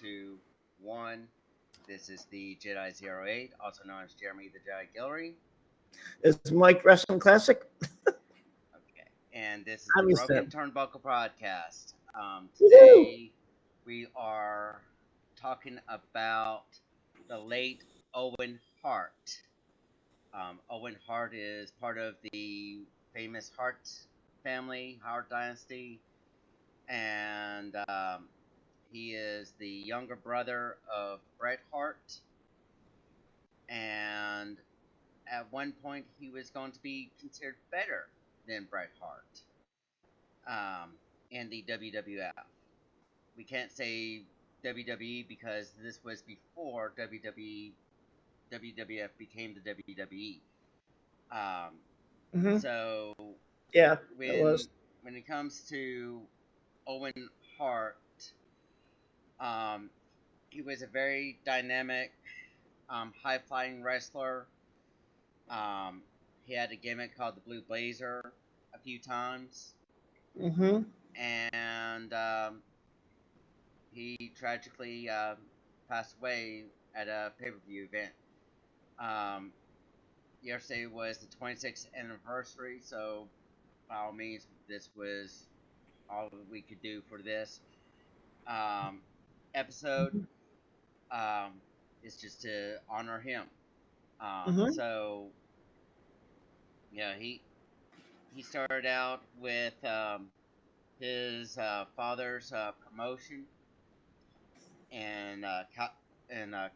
2, 1. This is the Jedi 08, also known as Jeremy the Jedi Guillory. It's Mike Wrestling Classic. Okay. And this is I the missed Broken that. Turnbuckle Podcast. Woohoo! Today we are talking about the late Owen Hart. Owen Hart is part of the famous Hart family, Hart dynasty, and he is the younger brother of Bret Hart. And at one point, he was going to be considered better than Bret Hart in the WWF. We can't say WWE because this was before WWF became the WWE. So Yeah, it when was. when it comes to Owen Hart, he was a very dynamic, high flying wrestler. He had a gimmick called the Blue Blazer a few times, and he tragically passed away at a pay per view event. Yesterday was the 26th anniversary, so by all means, this was all we could do for this episode. Is just to honor him. So yeah, he started out with his father's promotion in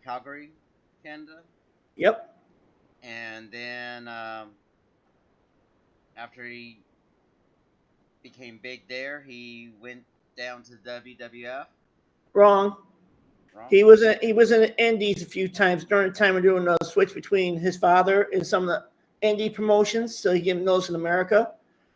Calgary, Canada. Yep. And then after he became big there, he went down to WWF. Wrong. Wrong. He was in the Indies a few times during the time of doing the switch between his father and some of the indie promotions. So he gave those in America,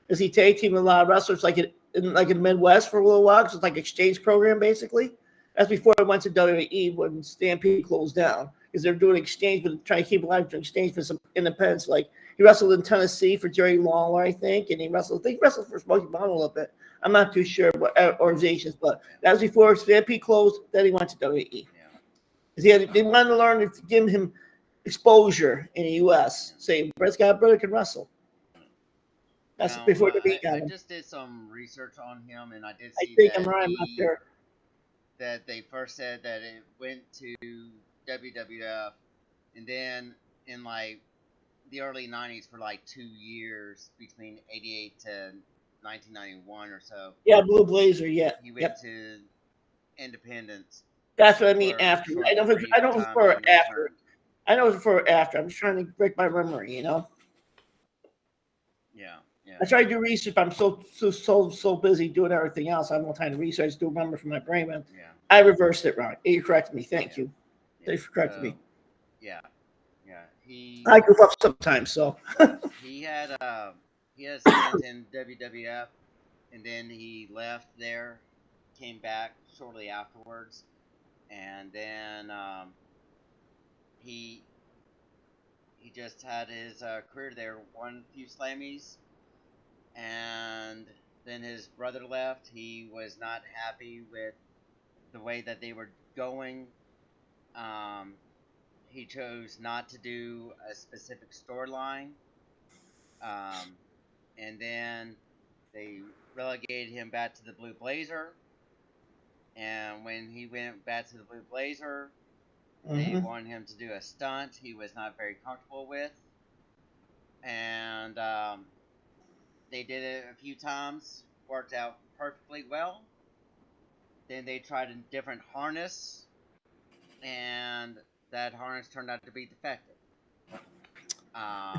as he tag teamed a lot of wrestlers like in the Midwest for a little while. Cause it's like exchange program basically. That's before it went to WWE when Stampede closed down, because they're doing exchange, but trying to keep alive to exchange for some independents. Like he wrestled in Tennessee for Jerry Lawler, I think, and he wrestled for Smokey Mountain a little bit. I'm not too sure what organizations, but that was before Stampede closed. Then he went to WWE. Yeah. They wanted to learn to give him exposure in the U.S. Saying Brett's got a brother can wrestle. That's now, before the beat got I him. just did some research on him, and I did I see think that I'm right. I'm not there. That they first said that it went to WWF, and then in like the early '90s for like 2 years between '88 to 1991 or so. Yeah, Blue Blazer. Yeah. He went to Independence. That's what I mean. After I know it was for after. I know it was for after. I'm just trying to break my memory. Yeah. I try to do research, but I'm so busy doing everything else. I have no time to research. To remember from my brain. Man. Yeah. I reversed it wrong. You corrected me. Thank you. Thanks for correcting me. Yeah. I goof up sometimes, so. he had a stint in WWF, and then he left there, came back shortly afterwards, and then he just had his career there, won a few Slammies, and then his brother left. He was not happy with the way that they were going. He chose not to do a specific storyline, and then they relegated him back to the Blue Blazer. And when he went back to the Blue Blazer, they wanted him to do a stunt he was not very comfortable with. And they did it a few times, worked out perfectly well. Then they tried a different harness, and that harness turned out to be defective.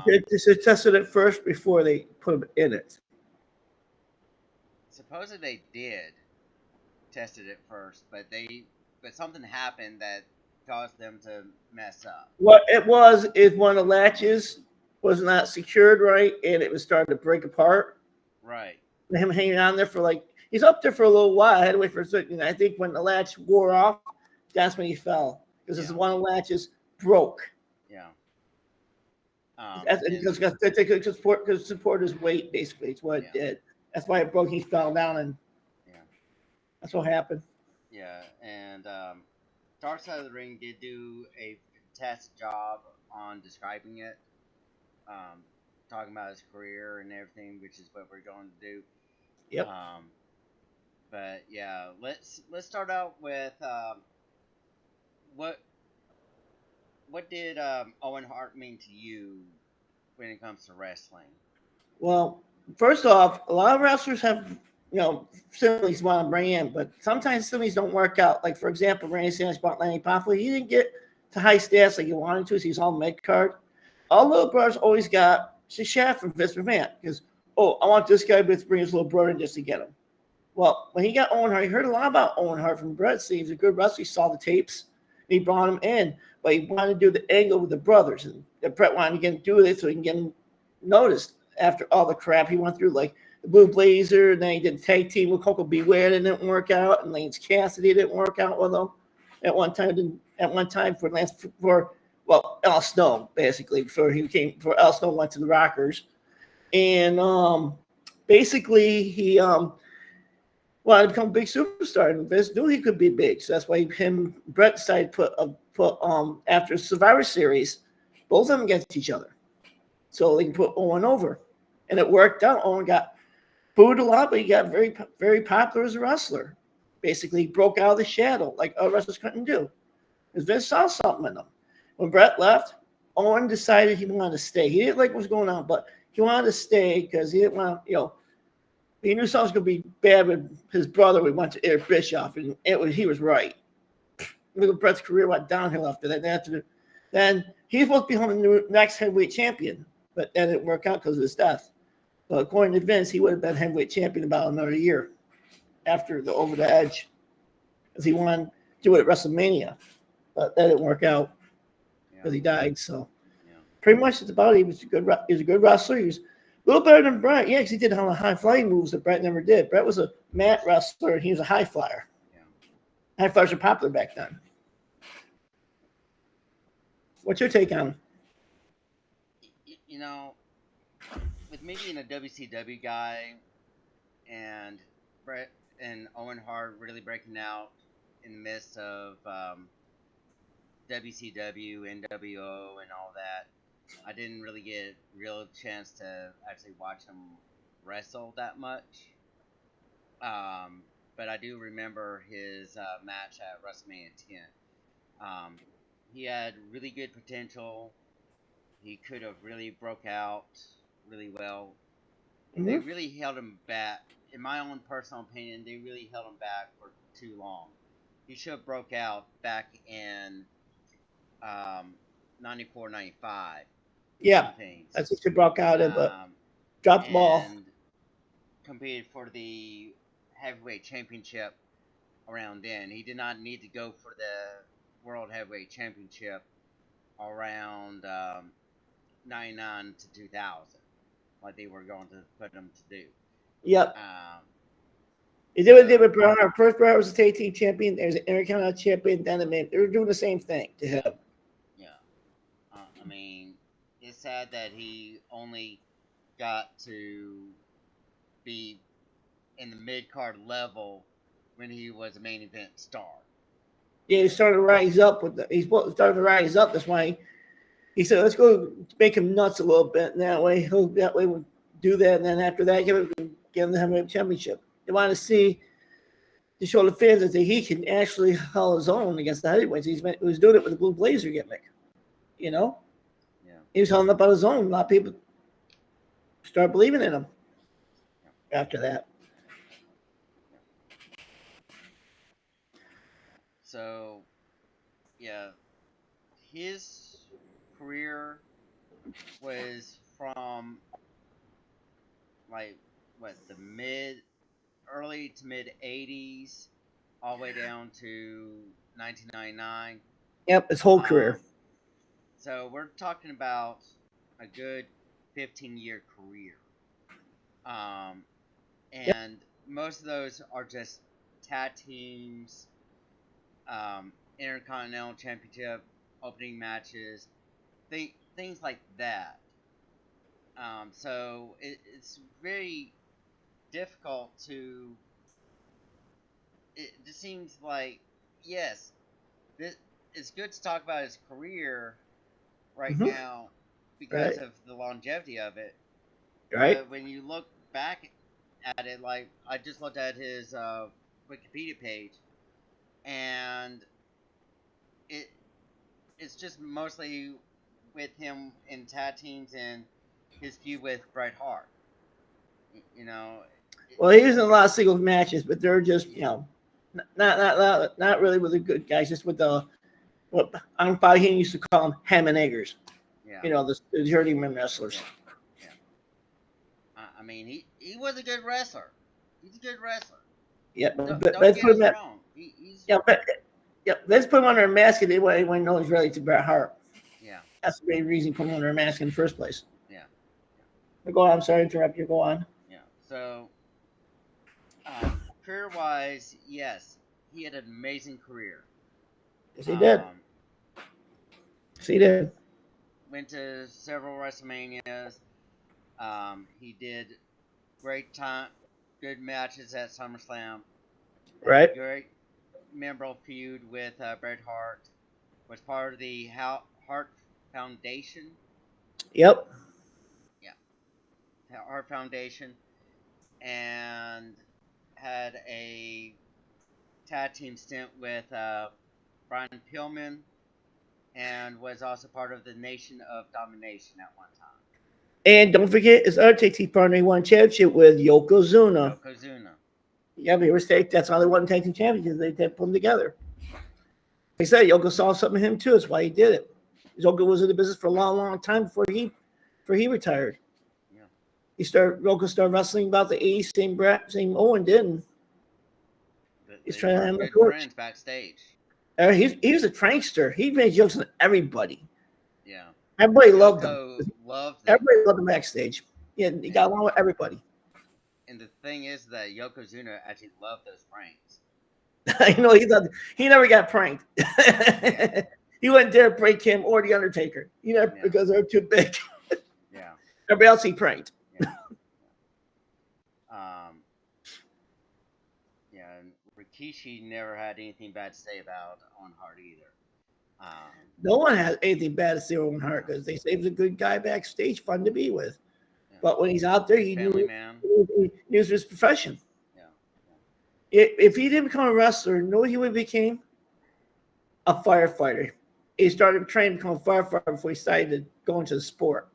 They tested it first before they put him in it. Supposedly they did tested it first, but something happened that caused them to mess up. What it was is one of the latches was not secured right, and it was starting to break apart. Right. Him hanging on there for he's up there for a little while. I had to wait for a second. I think when the latch wore off, that's when he fell, because it's one of the latches broke. Yeah. Because support his weight, basically. It's what it did. That's why it broke. He fell down, and that's what happened. Yeah, and Dark Side of the Ring did do a fantastic job on describing it, um, talking about his career and everything, which is what we're going to do. Yep. Um, but yeah, let's start out with what what did Owen Hart mean to you when it comes to wrestling? Well, first off, a lot of wrestlers have, similes want to bring in, but sometimes similes don't work out. Like, for example, Randy Savage brought Lanny Poffo. He didn't get to high stats like he wanted to, so he's all mid card. All little brothers always got the shaft from Vince McMahon because, oh, I want this guy to bring his little brother just to get him. Well, when he got Owen Hart, he heard a lot about Owen Hart from Brett. So he's a good wrestler. He saw the tapes. And he brought him in, but he wanted to do the angle with the brothers, and Brett wanted to get him to do it so he can get him noticed after all the crap he went through, like the Blue Blazer, and then he did tag team with Coco Beware, that didn't work out, and Lance Cassidy didn't work out with him at one time. At one time for Al Snow basically before Al Snow went to the Rockers, and basically he wanted to become a big superstar, and Vince knew he could be big, so that's why Brett decided to put after Survivor Series, both of them against each other so they can put Owen over. And it worked out. Owen got booed a lot, but he got very, very popular as a wrestler. Basically, he broke out of the shadow like other wrestlers couldn't do. Because Vince saw something in him. When Brett left, Owen decided he wanted to stay. He didn't like what was going on, but he wanted to stay because he didn't want, he knew something was going to be bad with his brother. We went to Eric Bischoff, and he was right. Look at Brett's career went downhill after that. Then he was supposed to become the next heavyweight champion, but that didn't work out because of his death. But according to Vince, he would have been heavyweight champion about another year after the Over the Edge, because he wanted to do it at WrestleMania, but that didn't work out Yeah, because he died. So yeah, pretty much it's about it. He was a good wrestler. He was a little better than Brett, yeah, because he did all the high flying moves that Brett never did. Brett was a mat wrestler, and he was a high flyer. yeah. High flyers were popular back then. What's your take on? You know, with me being a WCW guy and Brett and Owen Hart really breaking out in the midst of WCW, NWO, and all that, I didn't really get a real chance to actually watch him wrestle that much. But I do remember his match at WrestleMania 10. Um, he had really good potential. He could have really broke out really well. They Mm-hmm. really held him back. In my own personal opinion, they really held him back for too long. He should have broke out back in um, 94, 95 Yeah, and things. that's what you broke out of, but Um, dropped the ball. and competed for the heavyweight championship around then. He did not need to go for the world heavyweight championship around 99 to 2000, like they were going to put him to do. Yep. Um, They did what they did with so Bret Hart. First, Bret Hart was a tag team champion. There's an Intercontinental champion. Then they were doing the same thing to him. yeah, yeah. I mean, it's sad that he only got to be in the mid card level when he was a main event star. Yeah, he started to rise up he's starting to rise up. That's why he said, "Let's go make him nuts a little bit." And that way we'll do that. And then after that, give him the heavyweight championship. They want to see to show the fans that he can actually hold his own against the heavyweights. He was doing it with the Blue Blazer gimmick. You know, Yeah, he was holding up on his own. A lot of people start believing in him yeah, after that. yeah. So yeah, his career was from like what the mid early to mid 80s all the way down to 1999. Yep, his whole career. um so we're talking about a good 15-year career. um Yep. and most of those are just tag teams, intercontinental championship opening matches, things like that. So it's very difficult to. It just seems like, yes, this it's good to talk about his career right Mm-hmm. now because Right. of the longevity of it. Right. But when you look back at it, like I just looked at his Wikipedia page, and it it's just mostly with him in tag teams and his feud with Bret Hart. You know, it, Well, he was in a lot of singles matches, but they're just yeah, not really with the good guys. Just with the what I'm probably he used to call them ham and eggers. yeah, The journeyman wrestlers. yeah, yeah. I mean, he was a good wrestler. He's a good wrestler. Yeah, but Don't let's get put us him at wrong. He's yeah, but yeah, let's put him under a mask, and everyone knows really to Bret Hart. yeah, That's the main reason put him under a mask in the first place. yeah, yeah, But go on. I'm sorry to interrupt you. Go on. yeah. So, career wise, yes, he had an amazing career. Yes, he did. Um, Yes, he did. went to several WrestleManias. He did great time, good matches at SummerSlam. Had a Right. great memorable feud with Bret Hart. Was part of the Hart Foundation. Yep. Yeah, Hart Foundation, and had a tag team stint with Brian Pillman, and was also part of the Nation of Domination at one time. And don't forget his other tag team partner he won championship with Yokozuna. Yokozuna. Yeah, but he was that's how they won tag team championships. They put them together. Like I said, Yoko saw something in him too. That's why he did it. Yoko was in the business for a long, long time before he retired. Yeah. Yoko started wrestling about the 80s, same Brett, same Owen did. He's They trying to were handle the good torch. friends backstage. He was a prankster. He made jokes on everybody. Yeah. Everybody loved him. Yoko loved them. Everybody loved him backstage. Yeah, he got And along with everybody. and the thing is that Yokozuna actually loved those pranks. I know he never got pranked. Yeah. He wouldn't dare prank him or the Undertaker. Yeah. Because they're too big. Yeah. Everybody else he pranked. Yeah. Yeah. Yeah, and Rikishi never had anything bad to say about Owen Hart either. No one has anything bad to say Owen Hart Yeah, because they say he's a good guy backstage, fun to be with. yeah. But when he's out there, Good family man. he knew his profession. Yeah, yeah, If he didn't become a wrestler, you know what he would became? A firefighter. He started training to become a firefighter before he started to go into the sport.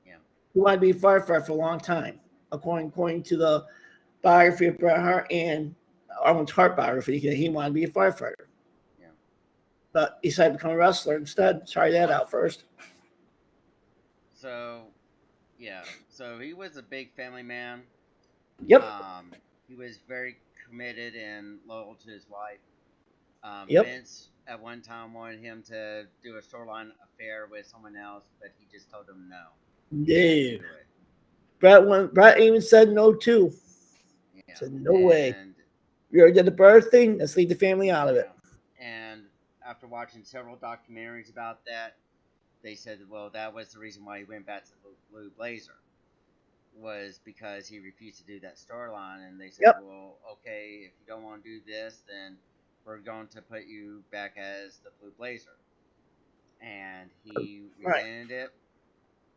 yeah, He wanted to be a firefighter for a long time, according to the biography of Bret Hart and Owen Hart biography. He wanted to be a firefighter, yeah. but he decided to become a wrestler instead. Try that out first. So, yeah, so he was a big family man. Yep, Um, he was very committed and loyal to his wife. yep. Vince at one time wanted him to do a storyline affair with someone else, but he just told him no. He can't Yeah. do it. Brett even said no too. Yeah, Said no way. and We already did the birth thing. Let's leave the family out of it. yeah, and after watching several documentaries about that, they said, well, that was the reason why he went back to the Blue Blazer, was because he refused to do that storyline. And they said, Yep. well, okay, if you don't want to do this, then we're going to put you back as the Blue Blazer. And he Right. resented it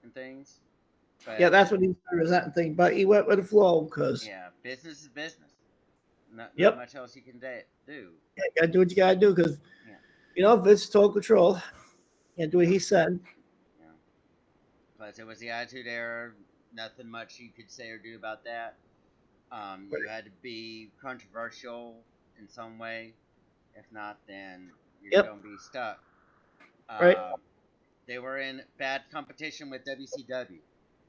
and things. Yeah, But that's what he started resenting thing. But he went with the flow because yeah, business is business. Not yep, much else you can do. yeah, you gotta do what you gotta do because Yeah, Vince total control. Yeah, do what yeah, he said. yeah. Plus, it was the Attitude Era. Nothing much you could say or do about that. You had to be controversial in some way. If not, then you're Yep. going to be stuck. Right. Um, they were in bad competition with WCW.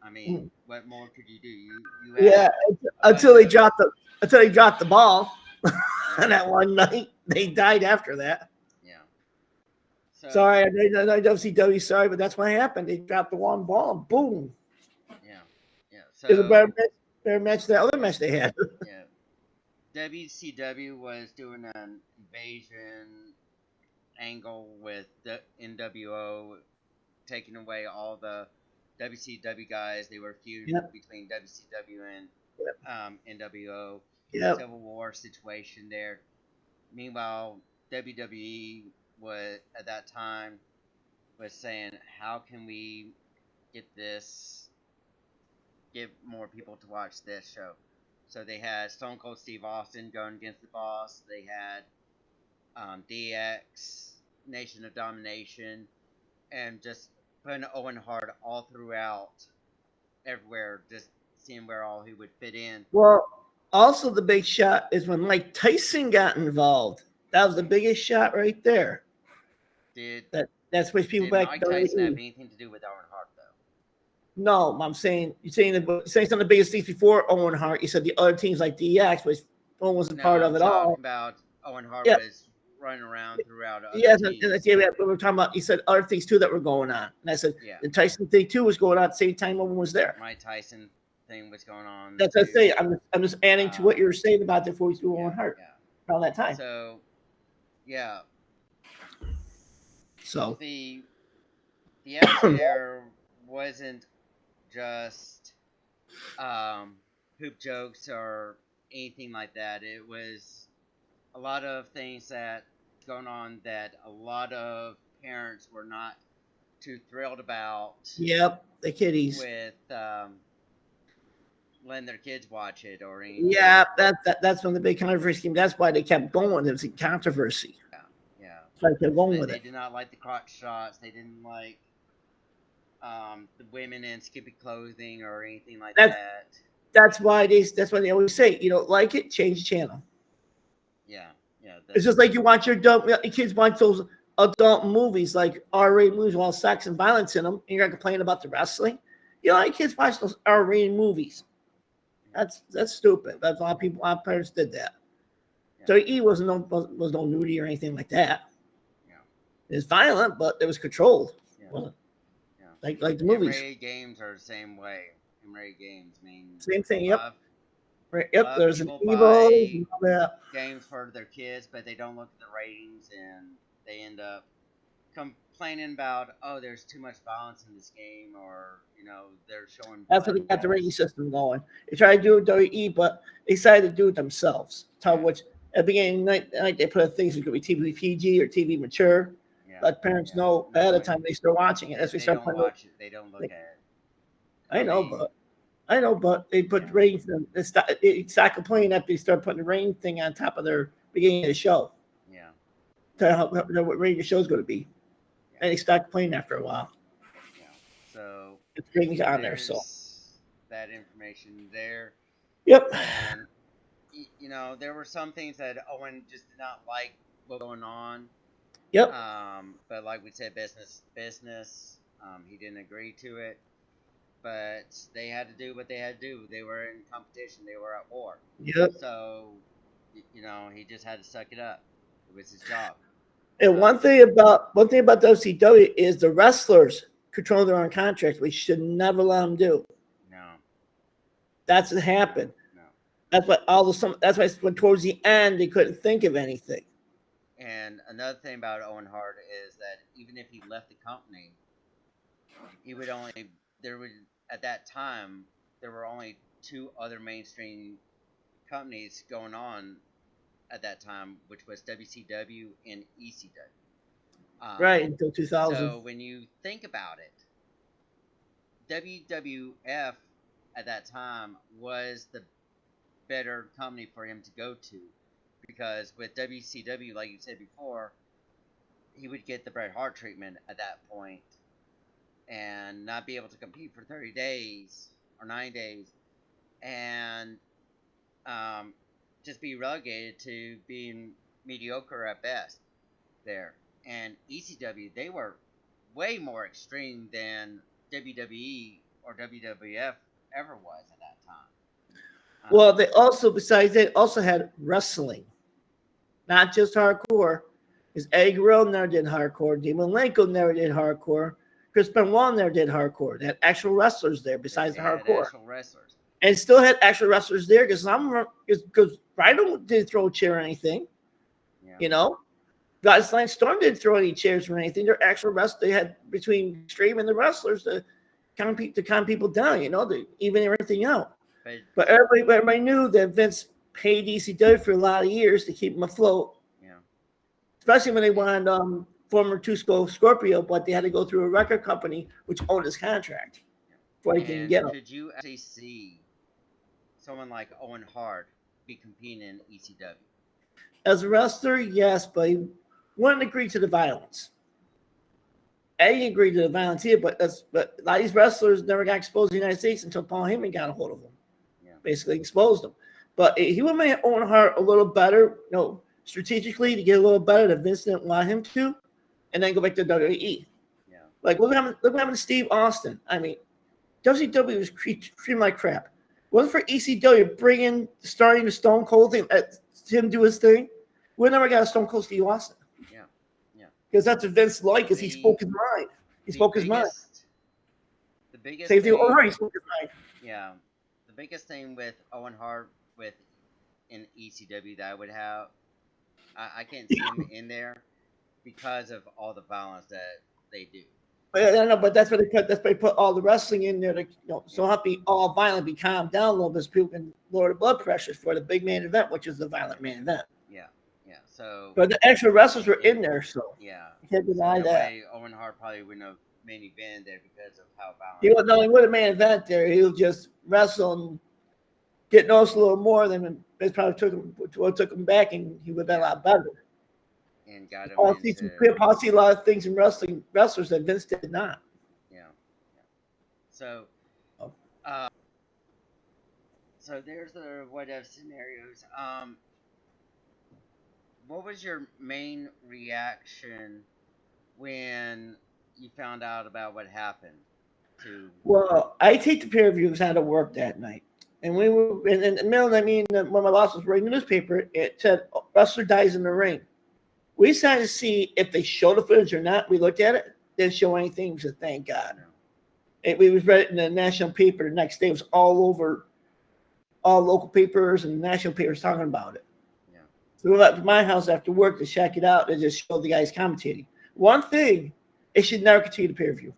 I mean, Mm. what more could you do? You Yeah, had a until bunch they of dropped the until they dropped the ball yeah, on that one night. They died after that. yeah. So Sorry, I know WCW. Sorry, but that's what happened. They dropped the one ball and boom. yeah, yeah. It was a So better match than the other yeah, match they had. yeah. WCW was doing an invasion angle with the NWO, taking away all the WCW guys. They were feuding Yep. between WCW and Yep. NWO. Yep. Civil War situation there. Meanwhile, WWE was at that time was saying, how can we get more people to watch this show? So they had Stone Cold Steve Austin going against the Boss. They had DX, Nation of Domination, and just putting Owen Hart all throughout everywhere, just seeing where all he would fit in. Well, also the big shot is when Mike Tyson got involved. That was the biggest shot right there. Did That's which people did back Mike Tyson have anything to do with Owen Hart though? No, I'm saying you're saying some of the biggest things before Owen Hart. You said the other teams like DX, which Owen wasn't No, part of I'm it talking all. about Owen Hart Yeah, was running around throughout other yes, and teams. yeah, we were talking about. You said other things too that were going on, and I said Yeah, the Tyson thing too was going on at the same time Owen was there. Mike Tyson thing was going on That's what I too. say. I'm just adding to what you were saying about the before we do Owen Yeah, Hart yeah. around that time. So yeah, So the atmosphere there wasn't just hoop jokes or anything like that. It was a lot of things that going on that a lot of parents were not too thrilled about yep, the kiddies. with letting their kids watch it or anything. Yeah, that's one of the big controversy. That's why they kept going. It was a controversy. Yeah, yeah. So they kept going with They it. did not like the crotch shots. They didn't like the women in skimpy clothing or anything like That's that. that's why they always say you don't like it, change the channel. Yeah, yeah. It's just like you want your kids watch those adult movies like R-rated movies with all sex and violence in them, and you're gonna complain about the wrestling. You know, like kids watch those R-rated movies. That's stupid. That's a lot of people, a lot of parents did that. Yeah. So E was no nudity or anything like that. Yeah. It's violent, but it was controlled. Yeah. Wasn't Yeah. like the movies. M-rated games are the same way. M-rated games. I mean, Same thing. a Yep. lot, Right. a Yep. lot of There's an people evil. buy Yeah. games for their kids, but they don't look at the ratings, and they end up complaining about, oh, there's too much violence in this game, or they're showing That's what blood they and got the rating guts. system going. They tried to do it WWE, but they decided to do it themselves. Tell Yeah. which at the beginning of the night they put things that could be TV PG or TV mature. Yeah. Let parents Yeah. know No, ahead of time they start watching it. As we they start don't putting, watch it. They don't look like, at it. I know, mean, but they put yeah. ratings. They start complaining after they start putting the rating thing on top of their beginning of the show. Yeah. Tell how what rating the show's going to be, Yeah. and they start complaining after a while. Yeah. So It's ratings on there, so there's that information there, yep, and there were some things that Owen just did not like what was going on. yep. But like we said, business. He didn't agree to it, but they had to do what they had to do. They were in competition. They were at war. Yep. So, he just had to suck it up. It was his job. And one thing about WCW is the wrestlers control their own contracts, which should never let them do. No. That's what happened. No. That's why That's why when towards the end they couldn't think of anything. And another thing about Owen Hart is that even if he left the company, he would only at that time there were only two other mainstream companies going on at that time, which was WCW and ECW. Right, until 2000. So when you think about it, WWF at that time was the better company for him to go to, because with WCW, like you said before, he would get the Bret Hart treatment at that point and not be able to compete for 30 days or 9 days, and just be relegated to being mediocre at best there. And ECW, they were way more extreme than WWE or WWF ever was at that time. Well, they also, besides that, also had wrestling, not just hardcore. Because Eddie Guerrero never did hardcore. Dean Malenko never did hardcore. Chris Benoit never did hardcore. They had actual wrestlers there besides they the had hardcore. actual wrestlers. And still had actual wrestlers there because Rhino didn't throw a chair or anything. Yeah. Guys like Storm didn't throw any chairs or anything. They're actual wrestlers. They had between Extreme and the wrestlers to calm people down, to even everything out. But everybody knew that Vince paid ECW for a lot of years to keep them afloat. Yeah. Especially when they wanted former Tusco Scorpio, but they had to go through a record company which owned his contract before they can And get him. could you actually see someone like Owen Hart be competing in ECW? As a wrestler, yes, but he wouldn't agree to the violence. Eddie agreed to the violence here, but a lot of these wrestlers never got exposed in the United States until Paul Heyman got a hold of them, Yeah. basically exposed them. But he would make Owen Hart a little better, strategically to get a little better that Vince didn't want him to, and then go back to WWE. Yeah. Like look what happened to Steve Austin. I mean, WCW was treating like crap. Wasn't for ECW starting the Stone Cold thing, him do his thing, we never got a Stone Cold Steve Austin. Yeah. Yeah. Because that's what Vince liked, because he spoke his mind. He spoke his mind. The biggest Same thing with Owen thing. Hart, he spoke his mind. Yeah. The biggest thing with Owen Hart in ECW that I would have, I can't see him in there because of all the violence that they do. But I don't know, but that's why they put all the wrestling in there to so not be all violent, be calmed down a little bit so people can lower the blood pressures for the big main event, which is the violent main event. Yeah. Yeah. So But the actual wrestlers were in there, so yeah, you can't deny so that. Way, Owen Hart probably wouldn't have main event there because of how violent. He would have main event there. He'll just wrestle and get noticed a little more than it probably took him back, and he would have been a lot better. And got him Possibly a lot of things in wrestlers that Vince did not. Yeah. Yeah. So, so there's the what if scenarios. What was your main reaction when you found out about what happened to? Well, I take the pay-per-views out of work that night. And we were in the middle. When my boss was reading the newspaper, it said wrestler dies in the ring. We decided to see if they showed the footage or not. We looked at it, didn't show anything. We said, "Thank God." No. We was read it in the national paper the next day. It was all over, all local papers and national papers talking about it. Yeah. So we went to my house after work to check it out and just show the guys commentating. One thing, it should never continue the pay-per-view.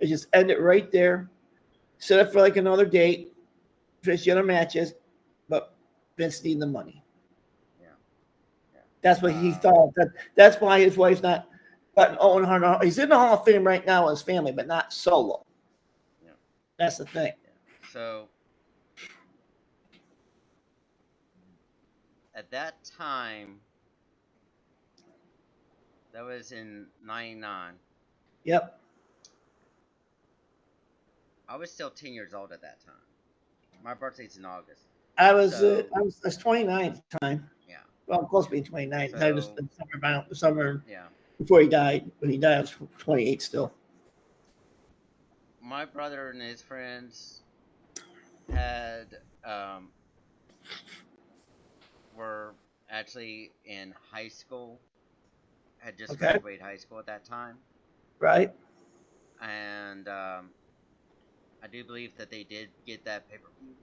It just end it right there. Set up for like another date. Finish the other matches, but Vince needed the money. Yeah. That's what he thought. That's why his wife's not gotten Owen Hart. He's in the Hall of Fame right now with his family, but not solo. Yeah. That's the thing. Yeah. So at that time, that was in '99. Yep. I was still 10 years old at that time. My birthday's in August. I was 29 at the time. Yeah. Well, I'm close to being 29. So, I just the summer before he died. When he died, I was 28 still. My brother and his friends had were actually in high school. Had just graduated high school at that time. Right. And I do believe that they did get that pay-per-view.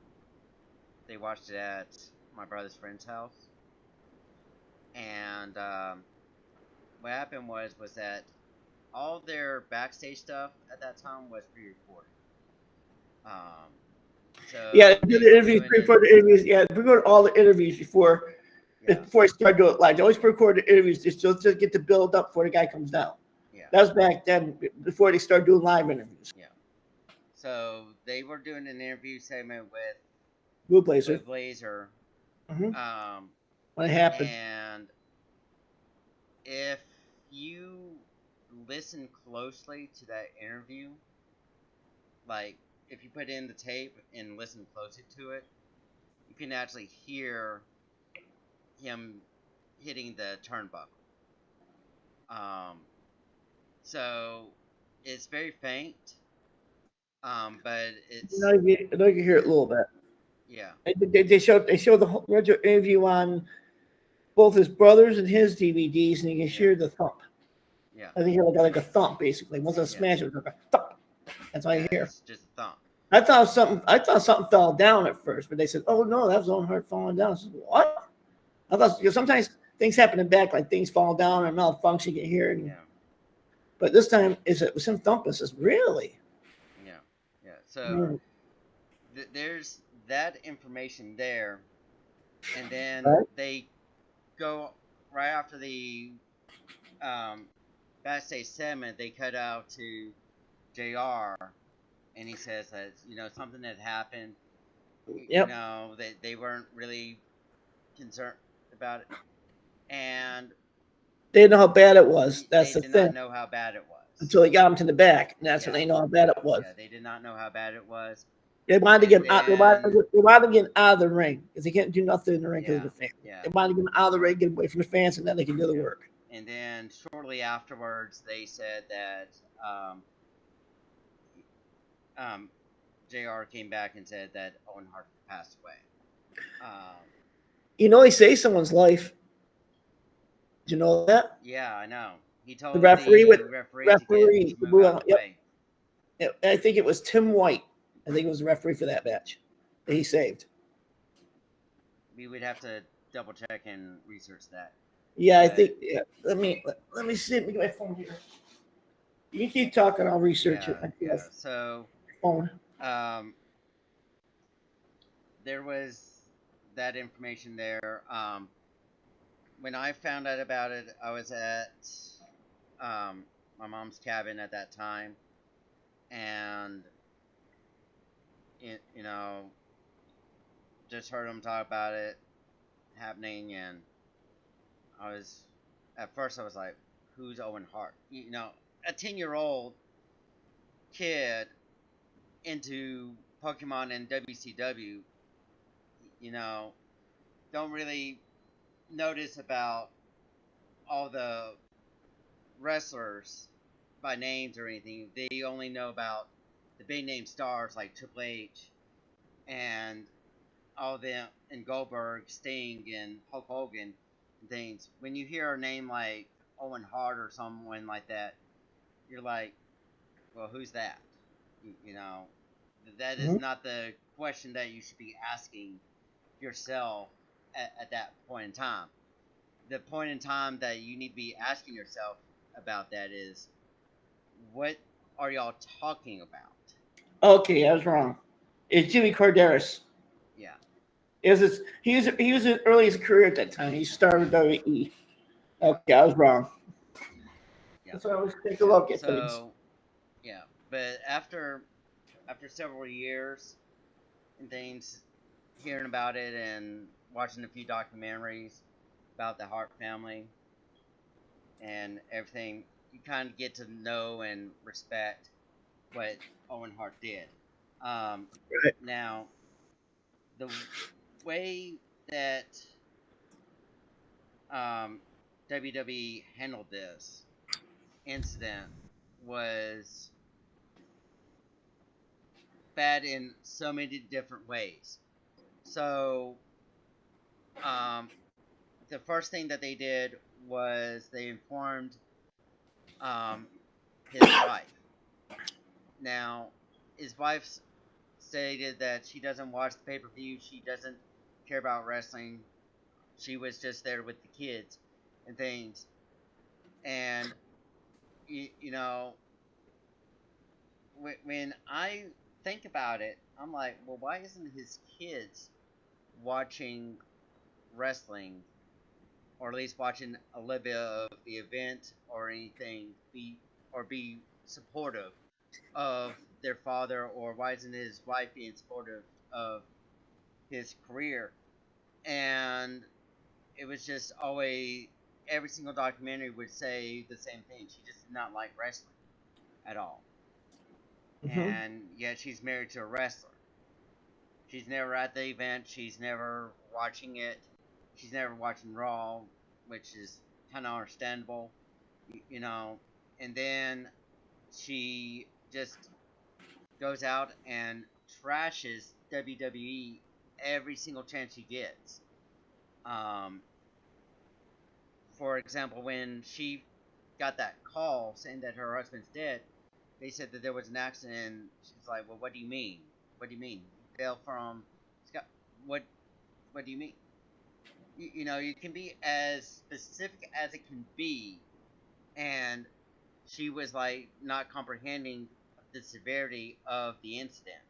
They watched it at my brother's friend's house. And what happened was that all their backstage stuff at that time was pre-recorded. So yeah, do the interviews, pre-record the interviews. Yeah, pre-record all the interviews before I start doing it live. They always pre-record the interviews just get the build up before the guy comes down. Yeah, that was back then before they started doing live interviews. Yeah. So they were doing an interview segment with Blue Blazer. Mm-hmm. When it happened. And if you listen closely to that interview, like if you put in the tape and listen closely to it, you can actually hear him hitting the turnbuckle. So it's very faint. But it's. I can hear it a little bit. Yeah. They show the whole interview on both his brothers and his DVDs, and you can hear the thump. Yeah. I think he had like a thump basically. It wasn't a smash, it was like a thump. That's all you hear. It's just a thump. I thought something fell down at first, but they said, "Oh no, that was Owen Hart falling down." I said, "What?" I thought sometimes things happen in back, like things fall down or malfunction, you can hear it. But this time it was him thumping. I says, "Really?" Yeah, yeah. So there's that information there, and then they go right after the backstage segment, they cut out to JR, and he says that something had happened. Yep. They weren't really concerned about it, and They didn't know how bad it was. That's they the did not thing. know how bad it was. Until they got him to the back, and that's when Yeah, they know how bad it was. yeah, they did not know how bad it was. They wanted to And get him out. then, They wanted to get him out of the ring because they can't do nothing in the ring because of yeah, the fans. yeah, They wanted to get him out of the ring, get away from the fans, and then they can do the yeah. work. And then shortly afterwards, they said that um, um, JR came back and said that Owen Hart had passed away. Um, He saved someone's life. Did you know that? yeah, I know. He The told referee with the referee referee. to move out of the Yep. way. I think it was Tim White. I think it was the referee for that match that he saved. We would have to double check and research that. Yeah, I But think. Yeah. Let me see. Let me get my phone here. You can keep talking. I'll research it yeah, myself. yeah. So Phone. um, there was that information there. When I found out about it, I was at my mom's cabin at that time, and you know, just heard them talk about it happening, and I was at first I was like, "Who's Owen Hart?" A 10-year-old kid into Pokemon and WCW, you know, don't really notice about all the wrestlers by names or anything. They only know about the big name stars like Triple H and all them, and Goldberg, Sting, and Hulk Hogan and things. When you hear a name like Owen Hart or someone like that, you're like, well, who's that? You know, that is Mm-hmm. not the question that you should be asking yourself at that point in time. The point in time that you need to be asking yourself about that is, what are y'all talking about? Okay, I was wrong. It's Jimmy Corderas. Yeah, He was in early his career at that time. He started WWE. yeah, Okay, I was wrong. yeah, That's why I always take a yeah. look at things. So yeah, but after several years and things, hearing about it and watching a few documentaries about the Hart family and everything, you kind of get to know and respect what Owen Hart did. Um, Right. Now, the way that um, WWE handled this incident was bad in so many different ways. So, um, the first thing that they did was they informed um, his wife. Now, his wife stated that she doesn't watch the pay per view. She doesn't care about wrestling. She was just there with the kids and things. And you know, when I think about it, I'm like, well, why isn't his kids watching wrestling, or at least watching a little bit of the event or anything, be supportive of their father, or why isn't his wife being supportive of his career? And it was just always, every single documentary would say the same thing. She just did not like wrestling at all, Mm-hmm. and yet she's married to a wrestler. She's never at the event. She's never watching it. She's never watching Raw, which is kind of understandable, you know. And then she just goes out and trashes WWE every single chance she gets. Um, for example, when she got that call saying that her husband's dead, they said that there was an accident. She's like, "Well, what do you mean? What do you mean? He fell from Scott? What? What do you mean?" You can be as specific as it can be, and she was like not comprehending the severity of the incident.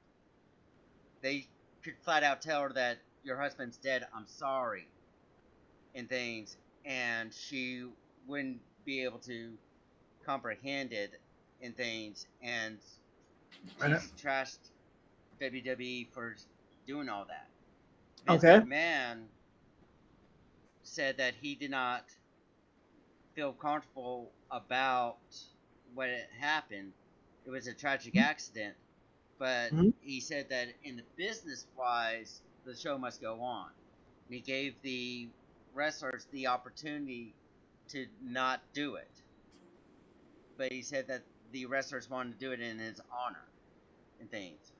They could flat out tell her that your husband's dead. I'm sorry, and things, and she wouldn't be able to. comprehended in things, and Right. she's trashed WWE for doing all that. Vince Okay. McMahon said that he did not feel comfortable about what had happened. It was a tragic accident, but Mm-hmm. he said that in the business wise, the show must go on. And he gave the wrestlers the opportunity to not do it. But he said that the wrestlers wanted to do it in his honor and things.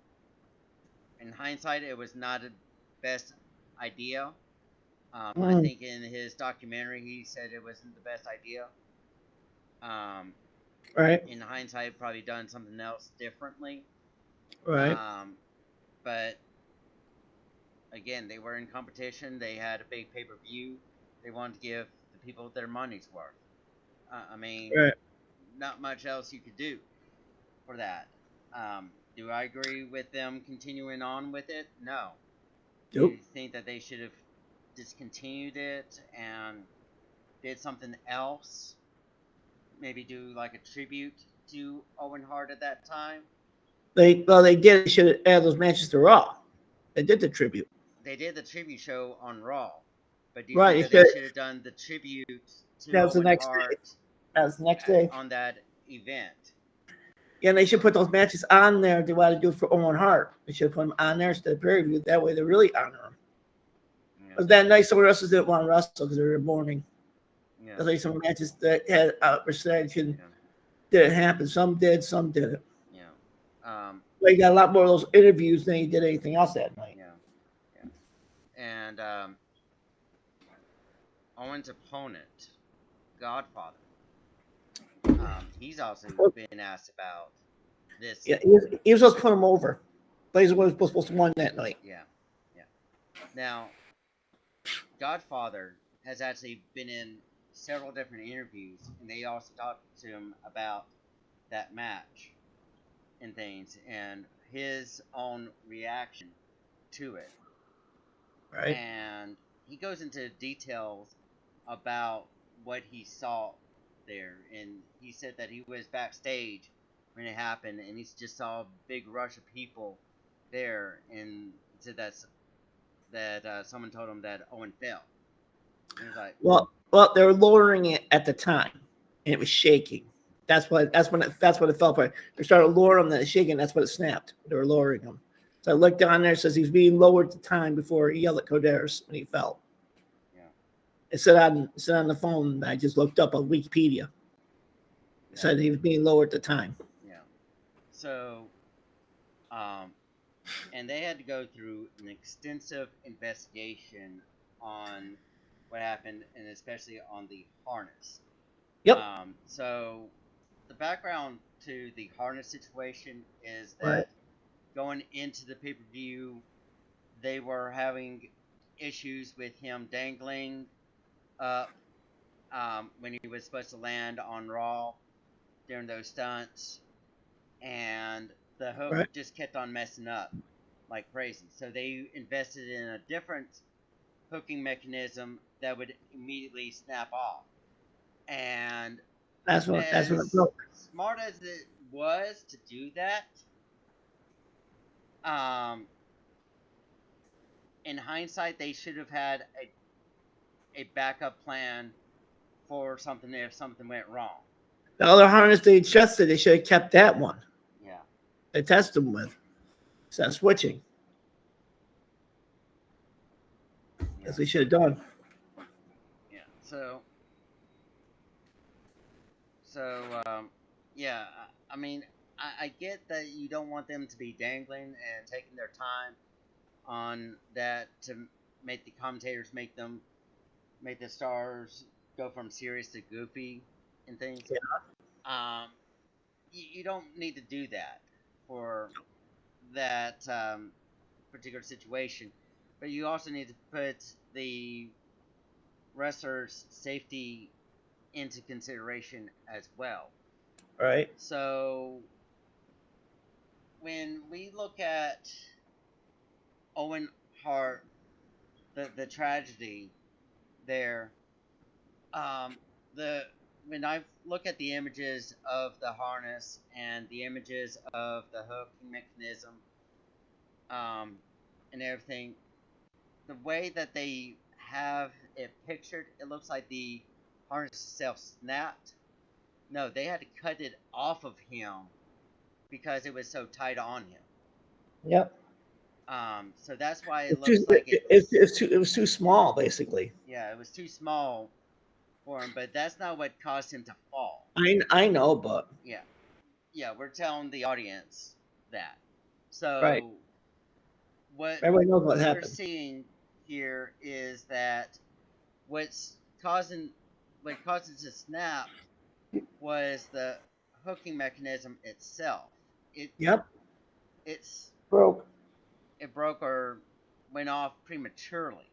In hindsight, it was not a best idea. I Mm. think in his documentary, he said it wasn't the best idea. Um, Right. in hindsight, probably done something else differently. Right. But again, they were in competition. They had a big pay per view. They wanted to give the people their money's worth. I mean, Right. not much else you could do for that. Do I agree with them continuing on with it? No. Do you Nope. think that they should have discontinued it and did something else? Maybe do like a tribute to Owen Hart at that time? They did. They should have added those matches to Raw. They did the tribute. They did the tribute show on Raw, but do you Right. think They that they should. should have done the tribute to That was the Owen next day. Hart That was the next day. on that event? Yeah, and they should put those matches on there. They want to do it for Owen Hart. They should put them on there instead of pay per view. That way, they really honor him. Yeah, But that night, some wrestlers didn't want to wrestle because they were mourning. yeah, That's like some matches that had percentage and yeah, didn't happen. Some did, some didn't. yeah, um, But he got a lot more of those interviews than he did anything else that night. yeah, yeah. And Owen's opponent, Godfather, he's also been asked about this. Yeah, he was supposed to put him over. Blazer was supposed to win that night. Yeah, yeah. Now, Godfather has actually been in several different interviews, and they also talked to him about that match and things, and his own reaction to it. Right. And he goes into details about what he saw there, and he said that he was backstage when it happened, and he just saw a big rush of people there, and he said that someone told him that Owen fell. And he was like, Well, they were lowering it at the time, and it was shaking. That's when it fell apart. They started lowering him, then it shaking. That's when it snapped. They were lowering him. So I looked down there. It says he was being lowered at the time before he yelled at Coderas when he fell. yeah, It said on the phone. I just looked up on Wikipedia. It yeah, said he was being lowered at the time. yeah. So, um, and they had to go through an extensive investigation on what happened, and especially on the harness. Yep. So the background to the harness situation is Right. that going into the pay per view, they were having issues with him dangling up when he was supposed to land on Raw during those stunts, and the hook Right. just kept on messing up like crazy. So they invested in a different hooking mechanism that would immediately snap off. And That's when it as broke. smart as it was to do that, um, in hindsight, they should have had a backup plan for something if something went wrong. The other harness they adjusted, they should have kept that one. Yeah. They tested them with. Instead of switching, Yeah. as they should have done. Yeah. So, yeah. I mean, I get that you don't want them to be dangling and taking their time on that to make the commentators make the stars go from serious to goofy and things. Yeah. You don't need to do that for that particular situation, but you also need to put the wrestler's safety into consideration as well. Right. So when we look at Owen Hart, the tragedy there, um, the when I look at the images of the harness and the images of the hooking mechanism, um, and everything, the way that they have it pictured, it looks like the harness itself snapped. No, they had to cut it off of him because it was so tight on him. Yep. So that's why it It's too, looks like it's, it was too small, basically. yeah, it was too small for him, but that's not what caused him to fall. I know, but Yeah, yeah, we're telling the audience that. right. So what Everybody knows what we're happened. seeing here is that what's causing what caused it to snap was the hooking mechanism itself. It Yep. it's Broke. it broke or went off prematurely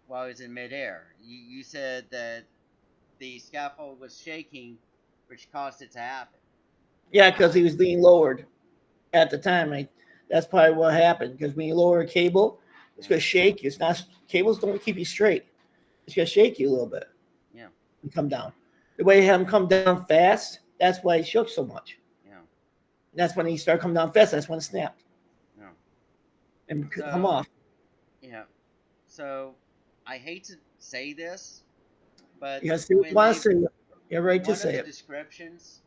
while it was in midair. You said that the scaffold was shaking, which caused it to happen. Yeah, because he was being lowered at the time. That's probably what happened. Because when you lower a cable, it's Yeah, gonna shake. It's not cables don't keep you straight. It's gonna shake you a little bit yeah, and come down. The way he had him come down fast, that's why he shook so much. yeah, And that's when he started coming down fast. That's when it snapped yeah. and come So off. yeah, so I hate to say this, but You gotta see what you when want to they say. You're right to one of say the it. descriptions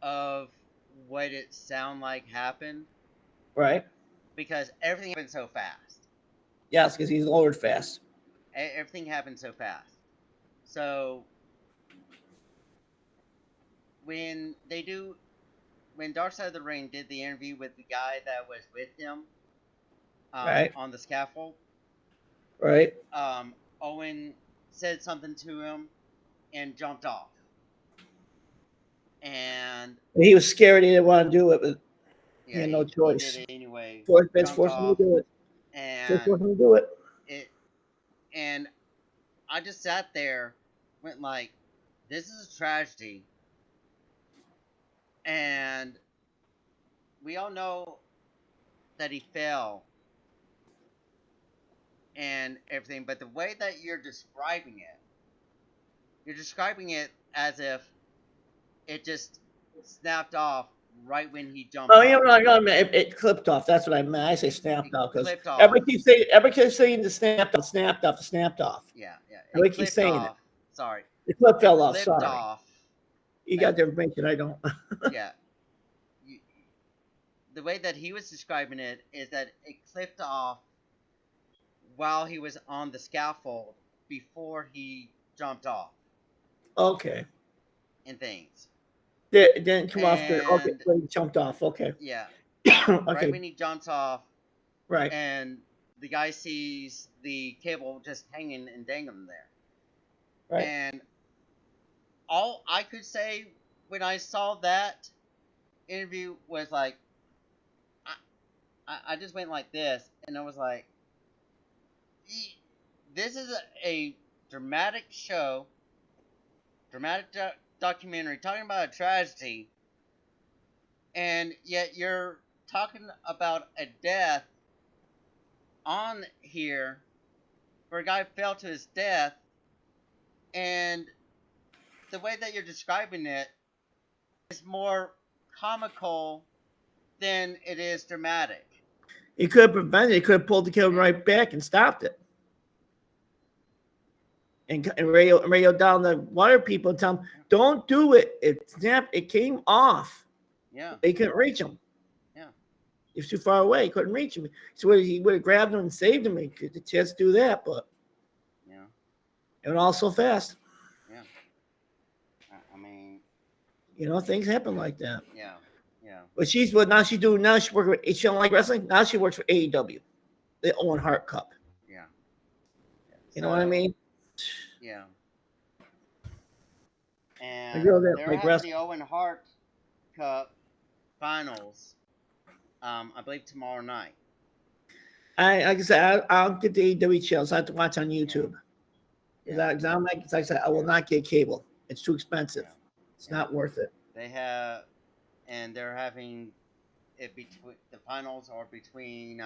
of what it sound like happened, Right? because everything happened so fast. Yes, because he's lowered fast. Everything happened so fast. So when they do when Dark Side of the Ring did the interview with the guy that was with him Right? on the scaffold, Right? Owen said something to him and jumped off. And And he was scared. He didn't want to do it, but he yeah, had no he did choice. it anyway. Force Vince Jumped forced him to off, do it. Vince and forced him to do it. it and I just sat there, went like, "This is a tragedy," and we all know that he fell and everything, but the way that you're describing it as if it just snapped off right when he jumped Oh, yeah, off. it clipped off. That's what I meant. I say It snapped off because clipped off. everybody keeps saying the snapped off, snapped off. Yeah, yeah. It Everybody keeps clipped saying it. off. Sorry. The clip It fell off. clipped Sorry, off. you got Like, the information. I don't. yeah. You, the way that he was describing it is that it clipped off while he was on the scaffold before he jumped off Okay, and things. it didn't come off the. Okay, And when he jumped off. Okay, yeah, right okay, when he jumps off right, and the guy sees the cable just hanging and dangling there. right. And all I could say when I saw that interview was like, I just went like this, and I was like, this is a dramatic show, dramatic documentary talking about a tragedy, and yet you're talking about a death on here where a guy fell to his death, and the way that you're describing it is more comical than it is dramatic. He could have prevented. He could have pulled the kid And right back and stopped it, and radio down the water people and tell them, "Don't do it. It snapped. It came off. yeah, They couldn't reach him. yeah, He was too far away. He couldn't reach him. So he would have grabbed him and saved him. He could the chance to do that, but yeah, it went all so fast. yeah. I mean, Things happen like that. yeah, yeah, But she's what now she's doing now. She works with she don't like wrestling. Now she works for AEW, the Owen Hart Cup. yeah, yeah. You know what I So mean? yeah, The and girl that they're like having wrestling. the Owen Hart Cup finals. I believe tomorrow night. Like I said, I'll get the AEW channels. I have to watch on Yeah, YouTube. yeah, I'm like I said, I will not get cable. It's too expensive. yeah, It's yeah. not worth it. They have, and they're having it between the finals are between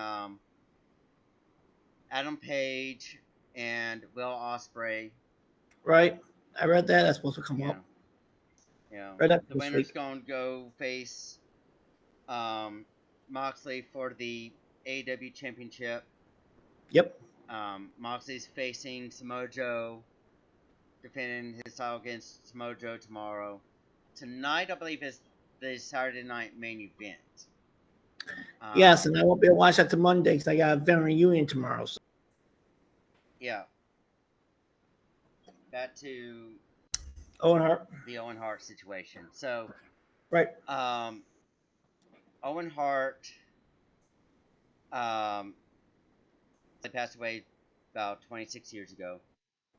Adam Page and Will Ospreay. Right? I read that. That's supposed to come Yeah, up. right after The this winner's week. going to go face Moxley for the AEW Championship. Yep. Moxley's facing Samoa Joe, defending his title against Samoa Joe tomorrow. Tonight, I believe, is the Saturday night main event. Yes, and I won't be able to watch that to Monday because I got a veteran reunion tomorrow. So. Yeah. Back to Owen Hart. the Owen Hart situation. So, right. Owen Hart they passed away about 26 years ago.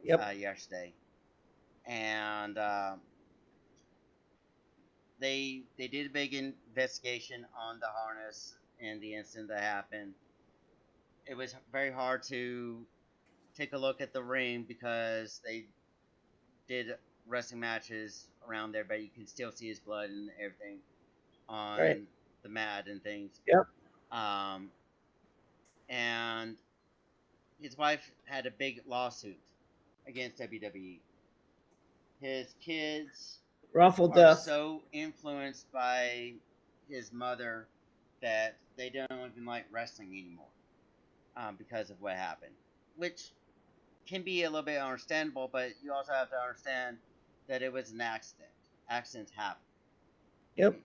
Yep. Yesterday, and they did a big investigation on the harness and the incident that happened. It was very hard to take a look at the ring because they did wrestling matches around there, but you can still see his blood and everything Right. on the mat and things. Yep. And his wife had a big lawsuit against WWE. His kids Wrongful are death. so influenced by his mother that they don't even like wrestling anymore because of what happened, which can be a little bit understandable, but you also have to understand that it was an accident. Accidents happen. Yep.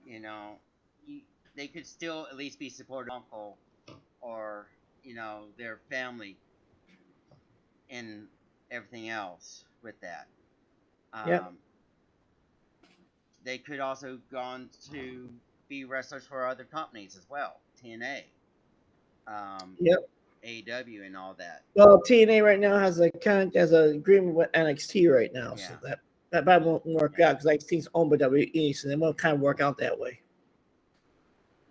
They could still at least be supportive of uncle or their family and everything else with that. Yep. They could also go on to be wrestlers for other companies as well, TNA, Yep. AEW, and all that. Well, TNA right now has an agreement with NXT right now, Yeah. so that probably won't work out because NXT's owned by WWE, so they won't kind of work out that way.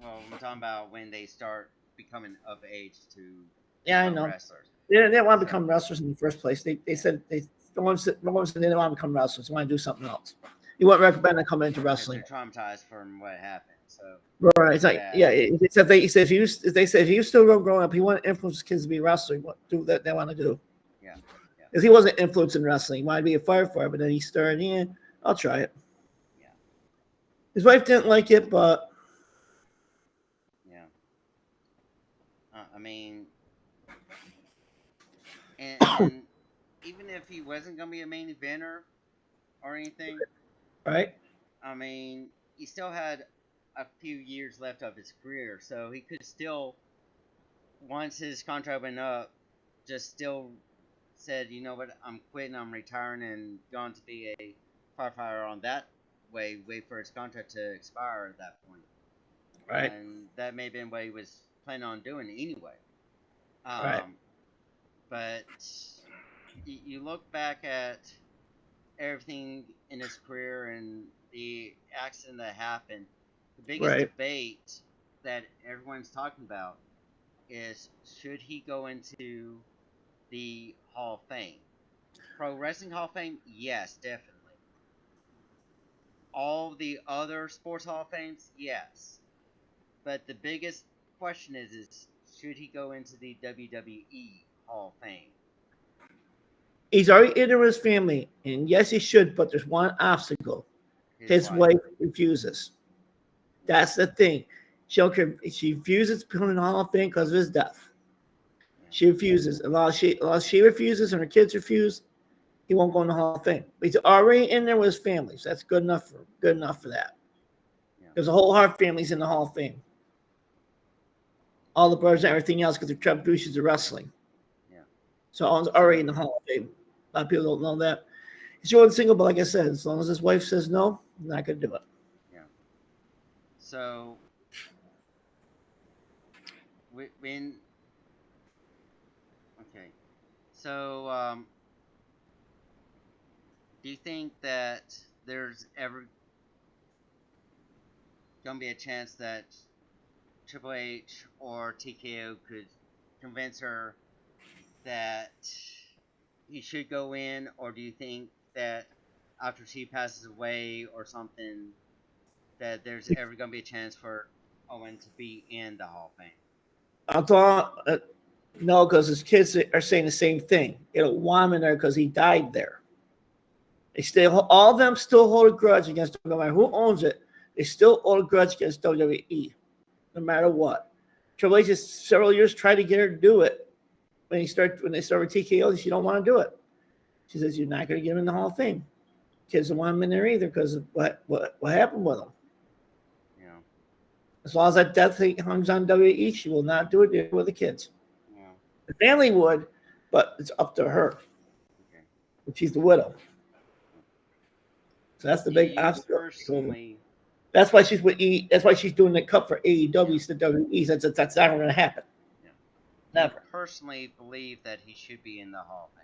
Well, I'm talking about when they start becoming of age to I become know. wrestlers. They didn't want to become wrestlers in the first place. They said the ones that didn't want to become wrestlers. They want to do something else. You wouldn't recommend them coming into wrestling. They're traumatized from what happened. So right, it's like if he was still growing up, he wanted to influence kids to be wrestlers. What do that they want to do? Yeah. Because he wasn't influencing wrestling. He wanted to be a firefighter, but then he started in. I'll try it. Yeah. His wife didn't like it, but yeah. I mean, and even if he wasn't gonna be a main eventer or anything, right? I mean, he still had a few years left of his career, so he could still, once his contract went up, just still said, you know what, I'm quitting, I'm retiring, and going to be a firefighter on that way, wait for his contract to expire at that point. Right. And that may have been what he was planning on doing anyway. Right. But you look back at everything in his career and the accident that happened, the biggest Right. debate that everyone's talking about is should he go into the Hall of Fame? Pro Wrestling Hall of Fame? Yes, definitely. All the other sports Hall of Fames? Yes. But the biggest question is should he go into the WWE Hall of Fame? He's already in his family, and yes, he should, but there's one obstacle. His wife refuses. That's the thing. She refuses to put him in the Hall of Fame because of his death. Yeah. She refuses. Unless she refuses and her kids refuse, he won't go in the Hall of Fame. But he's already in there with his family, so that's good enough for that. Yeah. There's a whole Hart family's in the Hall of Fame. All the brothers and everything else because they're contributions to wrestling. Yeah. So Owen's already in the Hall of Fame. A lot of people don't know that. He's showing single, but like I said, as long as his wife says no, I'm not going to do it. Yeah. So when okay, so do you think that there's ever gonna be a chance that Triple H or TKO could convince her that he should go in, or do you think that after she passes away or something, that there's ever going to be a chance for Owen to be in the Hall of Fame? I thought no, because his kids are saying the same thing. It'll want him in there because he died there. They still, all of them still hold a grudge against, no matter who owns it, they still hold a grudge against WWE, no matter what. Triple H has several years tried to get her to do it. When they start with TKO, she don't want to do it. She says, "You're not going to get him in the Hall of Fame." Kids don't want him in there either because of what happened with him. Yeah. As long as that death thing hangs on WWE, she will not do it with the kids. Yeah. The family would, but it's up to her. Okay. She's the widow. So that's the big obstacle. Personally, that's why she's with E. That's why she's doing the cup for AEW to WWE. That's never going to happen. Yeah. Never. I personally believe that he should be in the Hall of Fame.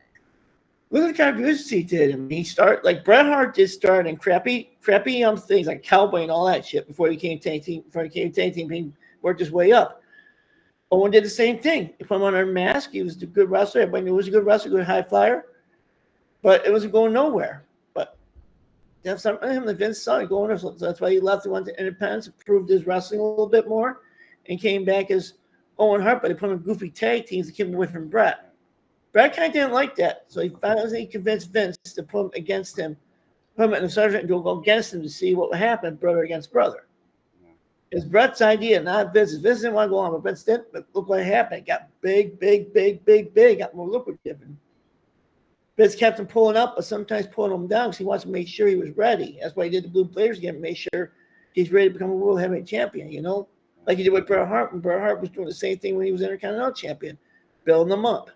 Look at the contributions he did. I mean, he started like Bret Hart did start in crappy things like Cowboy and all that shit before he came tag team. Before he came tag team, he worked his way up. Owen did the same thing. He put him under a mask. He was a good wrestler. Everybody knew he was a good wrestler, good high flyer, but it wasn't going nowhere. But that's something him. The Vince saw it going. So that's why he left and went to Independence, improved his wrestling a little bit more, and came back as Owen Hart. But they put him in goofy tag teams to keep him away from Bret. Brad kind of didn't like that, so he finally convinced Vince to put him against him, put him in the sergeant to go against him to see what would happen, brother against brother. Yeah. It's Brett's idea, not Vince's. Vince didn't want to go on, but Vince didn't. But look what happened. It got big, got more lucrative. Vince kept him pulling up, but sometimes pulling him down because he wants to make sure he was ready. That's why he did the Blue Blazers again, to make sure he's ready to become a world heavyweight champion, you know? Like he did with Bret Hart, and Bret Hart was doing the same thing when he was Intercontinental champion, building them up.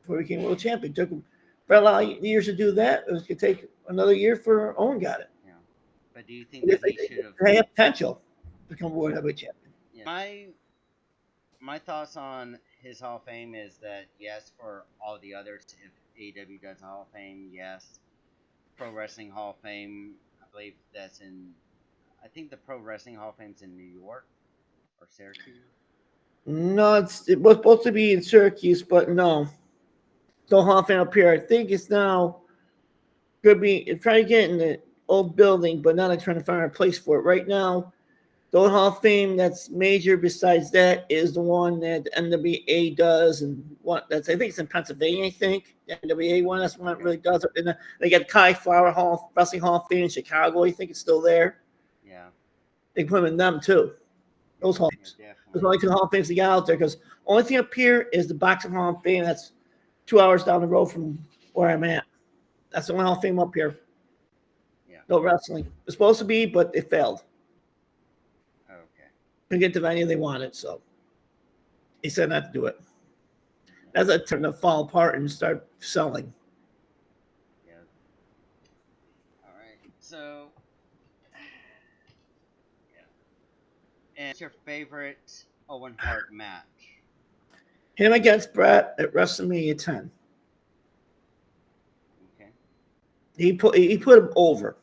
Before he became world champion. It took him a lot of years to do that. It was going to take another year for Owen got it. Yeah. But do you think that he should have... They have potential to become world heavyweight champion. Yeah. My thoughts on his Hall of Fame is that, yes, for all the others, if AEW does Hall of Fame, yes. Pro Wrestling Hall of Fame, I believe that's in... I think the Pro Wrestling Hall of Fame's in New York or Syracuse. No, it was supposed to be in Syracuse, but no. No Hall of Fame up here. I think it's now going to be trying to get in the old building, but now they're trying to find a place for it. Right now, the only Hall of Fame that's major besides that is the one that the NWA does, and I think it's in Pennsylvania. I think the NWA one, that's one that really does it. And they got Kai Flower Wrestling Hall of Fame in Chicago. I think it's still there. Yeah, they put them in them too. Those Hall of Fames. Yeah, there's only two Hall of Fames to get out there because only thing up here is the Boxing Hall of Fame. That's 2 hours down the road from where I'm at. That's the only Hall of Fame up here. Yeah. No wrestling. It's supposed to be, but it failed. Okay. Couldn't get the venue they wanted, so he said not to do it. That's a turn to fall apart and start selling. Yeah. All right. So, yeah. And what's your favorite Owen Hart match? Him against Bret at WrestleMania 10. Okay. He put him over.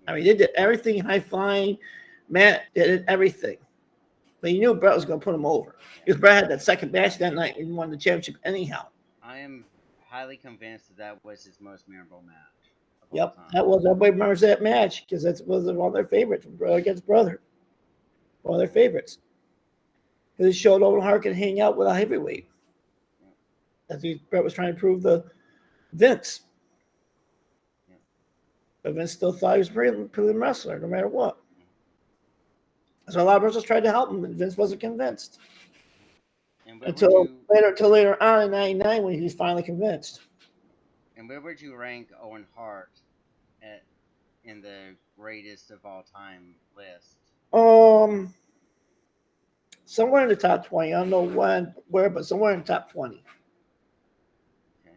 I mean, they did everything high flying. Matt did everything. But you knew Bret was going to put him over. Because Bret had that second match that night and won the championship anyhow. I am highly convinced that was his most memorable match. Yep, that was. Everybody remembers that match because that was one of their favorites, brother against brother. One of their favorites. Because it showed Owen Hart can hang out with a heavyweight. As Bret was trying to prove the Vince. But Vince still thought he was a prelim wrestler, no matter what. So a lot of wrestlers tried to help him, and Vince wasn't convinced. Until later on in '99 when he was finally convinced. And where would you rank Owen Hart in the greatest of all time list? Somewhere in the top 20. I don't know where, but somewhere in the top 20. Okay.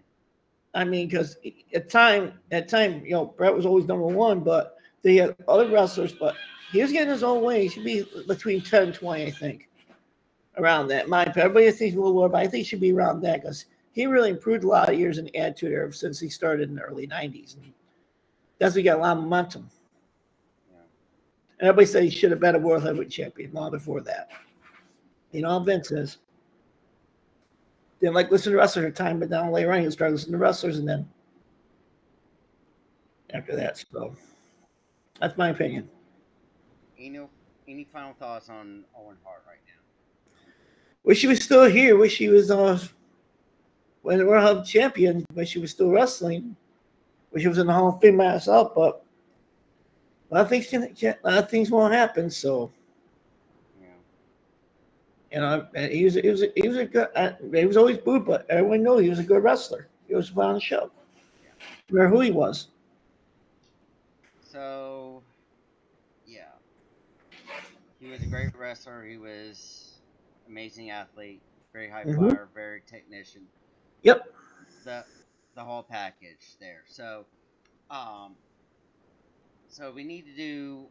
I mean, because at time, you know, Bret was always number one, but they had other wrestlers, but he was getting his own way. He should be between 10 and 20, I think. Around that. Everybody thinks a little more, but I think he should be around that because he really improved a lot of years in attitude ever since he started in the early 90s. And that's when he got a lot of momentum. Yeah. And everybody said he should have been a world heavyweight champion long before that. You know how Vince is. Didn't like listening to wrestlers at the time, but now later on he'll start listening to wrestlers and then after that. So that's my opinion. Any final thoughts on Owen Hart right now? Wish he was still here. Wish he was when the world champion. Wish he was still wrestling. Wish he was in the Hall of Fame myself, but a lot of things a lot of things won't happen. So Yeah. he was a good. He was always booed, but everyone knew he was a good wrestler. He was fun on the show. Yeah. Remember who he was? So yeah, he was a great wrestler. He was amazing athlete, very high Mm-hmm. flyer, very technician. Yep. The the whole package there. Um, so we need to do.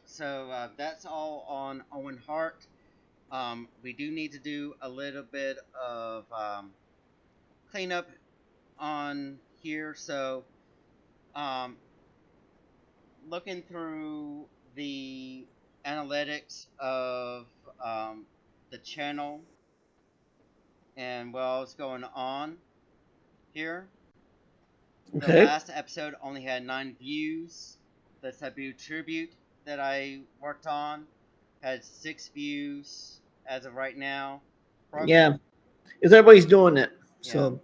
So that's all on Owen Hart. We do need to do a little bit of cleanup on here. So um, looking through the analytics of the channel and what's going on here. The Okay. last episode only had 9 views. The Sabu tribute that I worked on had 6 views as of right now. Yeah, Broken, because everybody's doing it. yeah. So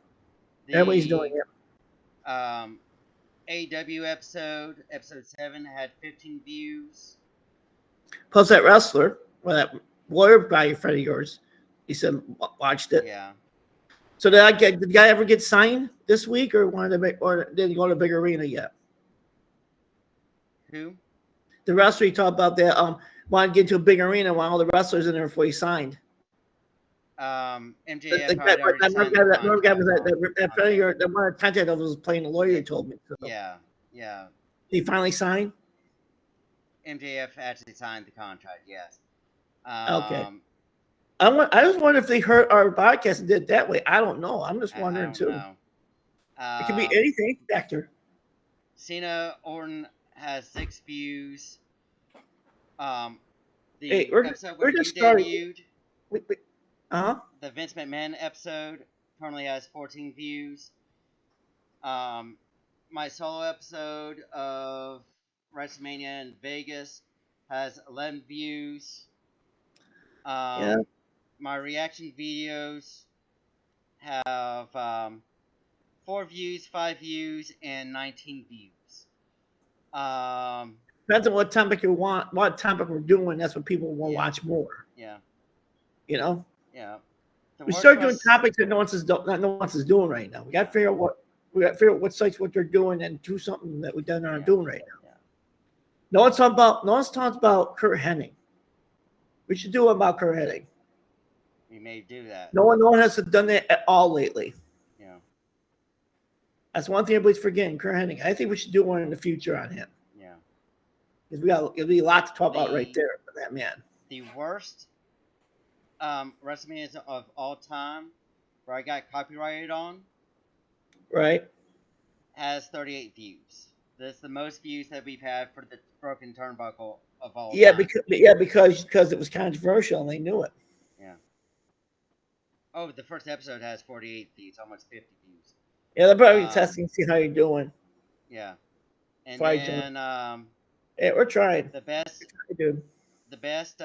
everybody's doing The it. um, AW episode 7, had 15 views. Plus that wrestler, well, that lawyer guy, friend of yours, he said watched it. Yeah. So did the guy ever get signed this week, or or did he go to the big arena yet? Who? The wrestler you talked about that wanted to get to a big arena, while all the wrestlers in there before he signed. MJF had already signed the That guy was contract that on friend of there. yours, the one contact that was playing the lawyer Yeah, told me. So yeah, yeah. he finally signed. MJF actually signed the contract. Yes. Okay. Um, I just wonder if they heard our podcast and did it that way. I don't know. I'm just I wondering don't too. know. It could be anything factor. Cena Orton has 6 views. Um, Hey, the we're episode where we're you just starting. debuted, Uh-huh. the Vince McMahon episode, currently has 14 views. My solo episode of WrestleMania in Vegas has 11 views. Yeah. My reaction videos have 4 views, 5 views, and 19 views. Depends on what topic you want, what topic we're doing. That's what people will Yeah, watch more. yeah, You know, yeah. The we worst start doing was, topics that no one else is doing right now. We got to figure out what sites what they're doing and do something that we done aren't yeah, doing right now. yeah. No one's talking about Kurt Hennig. We should do one about Kurt Hennig. We may do that. No one has done that at all lately. Yeah, That's one thing everybody's forgetting. Kurt Hennig. I think we should do one in the future on him yeah. because it'll be a lot to talk about right The there for that man. the worst WrestleMania of all time, where I got copyrighted on, Right. has 38 views. That's the most views that we've had for the Broken Turnbuckle of all Yeah, time. because it was controversial and they knew it. Yeah. Oh, the first episode has 48 views, almost 50 views. Yeah, they're probably testing, see how you're doing. Yeah. And Try then yeah, we're trying. the best Dude. the best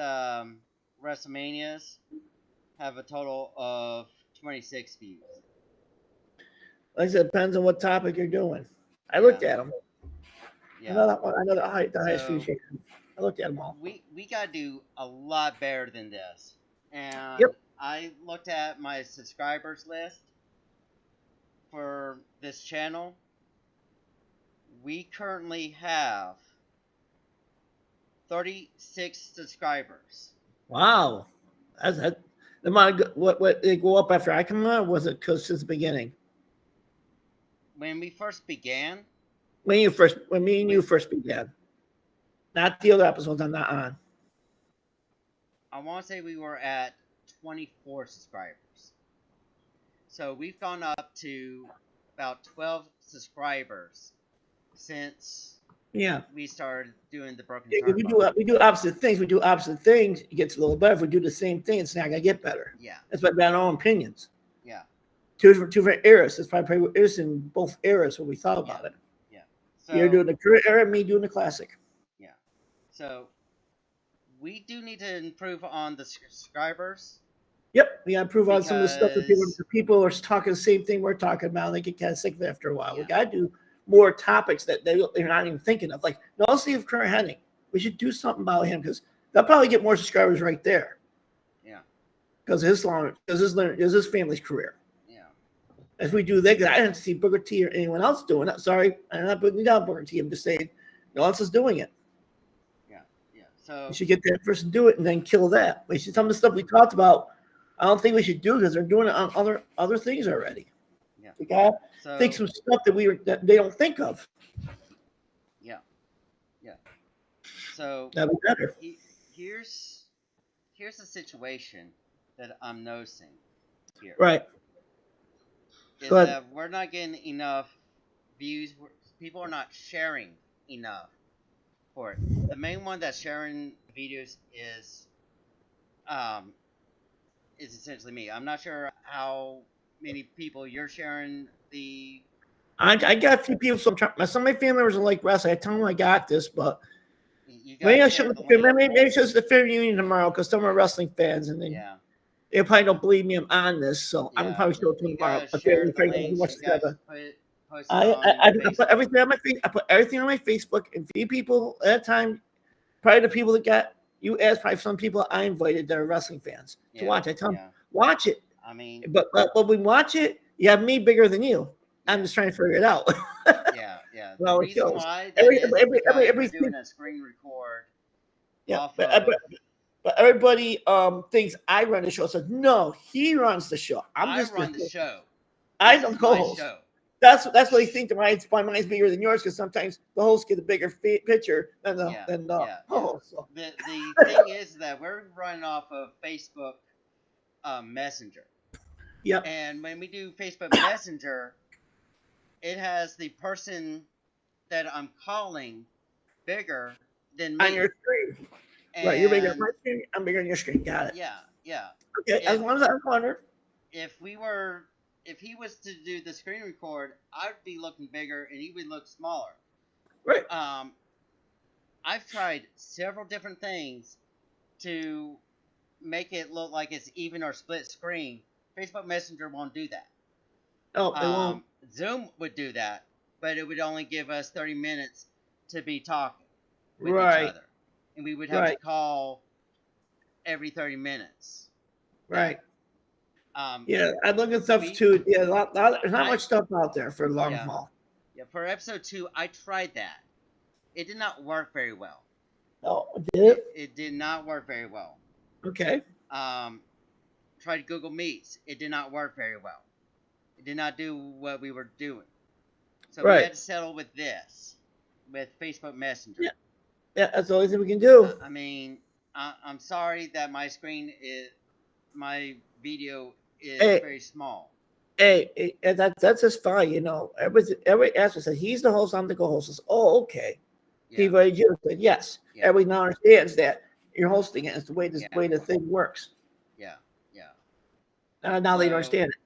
WrestleManias have a total of 26 views. Like I said, it depends on what topic you're doing. I Yeah. looked at them. Yeah. I know that one. I know the highest views. So I looked at them all. we gotta do a lot better than this. And Yep. I looked at my subscribers list for this channel. We currently have 36 subscribers. Wow. That's that. The amount of, what they go up after I come on, or was it because since the beginning? When we first began, When me and you first began. Not the other episodes I'm not on. I want to say we were at 24 subscribers. So we've gone up to about 12 subscribers since we started doing the Broken Turnbuckle. We do opposite things. We do opposite things. It gets a little better. If we do the same thing, it's not gonna get better. Yeah. That's about our own opinions. Yeah. Two different eras. That's probably eras in both eras what we thought about it. Yeah. So you're doing the current era, me doing the classic. Yeah. So we do need to improve on the subscribers. Yep, we gotta improve on some of the stuff that people are talking the same thing we're talking about. And they get kind of sick of it after a while. We gotta do more topics that they're not even thinking of. Like, no, Steve Kerr Hennig, we should do something about him because they'll probably get more subscribers right there. Yeah. Because his family's career. Yeah. If we do that, I didn't see Booker T or anyone else doing it. Sorry, I'm not putting down Booker T. I'm just saying no one else is doing it. Yeah. Yeah. So you should get that person to do it and then kill that. We should some of the stuff we talked about. I don't think we should do because they're doing it on other things already. Yeah. We gotta think some stuff that they don't think of. Yeah. Yeah. So that'd be better. Here's the situation that I'm noticing here. Right. Is that we're not getting enough views. People are not sharing enough for it. The main one that's sharing videos is essentially me. I'm not sure how many people you're sharing the. I got a few people. So some of my family members are like wrestling. I tell them I got this, but maybe I should. Maybe it's just the fair reunion tomorrow because some are wrestling fans, and then they probably don't believe me I'm on this. So I'm probably show it to them tomorrow. Share the links. You guys post it I put everything on my I put everything on my Facebook, and few people at a time. Probably the people that got you asked, probably some people I invited that are wrestling fans to watch. I tell them watch it. I mean, but when we watch it, you have me bigger than you. I'm just trying to figure it out. Yeah. Well, the reason why that is because we're doing a screen record. Yeah, but everybody thinks I run the show. So no, he runs the show. I run the show. I don't co-host. That's what they think. Mine's bigger than yours because sometimes the host get a bigger picture than the host. So. The thing is that we're running off of Facebook Messenger. Yep. And when we do Facebook Messenger, it has the person that I'm calling bigger than me. On your screen. Right, you're bigger on my screen. I'm bigger on your screen. Got it. Yeah. Okay, as long as I'm wondering. If he was to do the screen record, I'd be looking bigger and he would look smaller. Right. I've tried several different things to make it look like it's even or split screen. Facebook Messenger won't do that. Oh, they won't. Zoom would do that, but it would only give us 30 minutes to be talking with each other. And we would have to call every 30 minutes. Right. Yeah, I look at stuff too. Yeah, there's not much stuff out there for long haul. Yeah, for episode 2, I tried that. It did not work very well. Oh, did it? It did not work very well. Okay. Tried Google Meets. It did not work very well. It did not do what we were doing. So we had to settle with this, with Facebook Messenger. Yeah, that's the only thing we can do. I mean, I'm sorry that my my video is very small. Hey, that's just fine. You know, every answer said he's the host. I'm the co-host. Says, oh, okay. Yeah. He very just said yes. Yeah. Everybody now understands that you're hosting it. It's the way the thing works. Yeah. Now they understand it.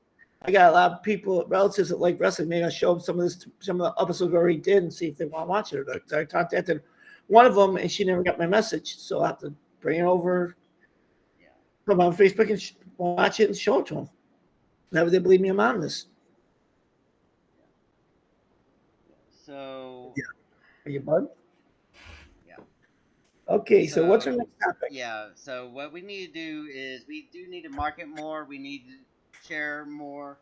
I got a lot of people, relatives that like wrestling. Maybe I'll show them some of the episodes we already did and see if they want to watch it. I contacted one of them and she never got my message, so I have to bring it over. Put them on Facebook and watch it and show it to them. Never they believe me I'm on this. So. Yeah. Are you bud? Yeah. Okay, so what's our next topic? Yeah, so what we need to do is we do need to market more. We need to share more.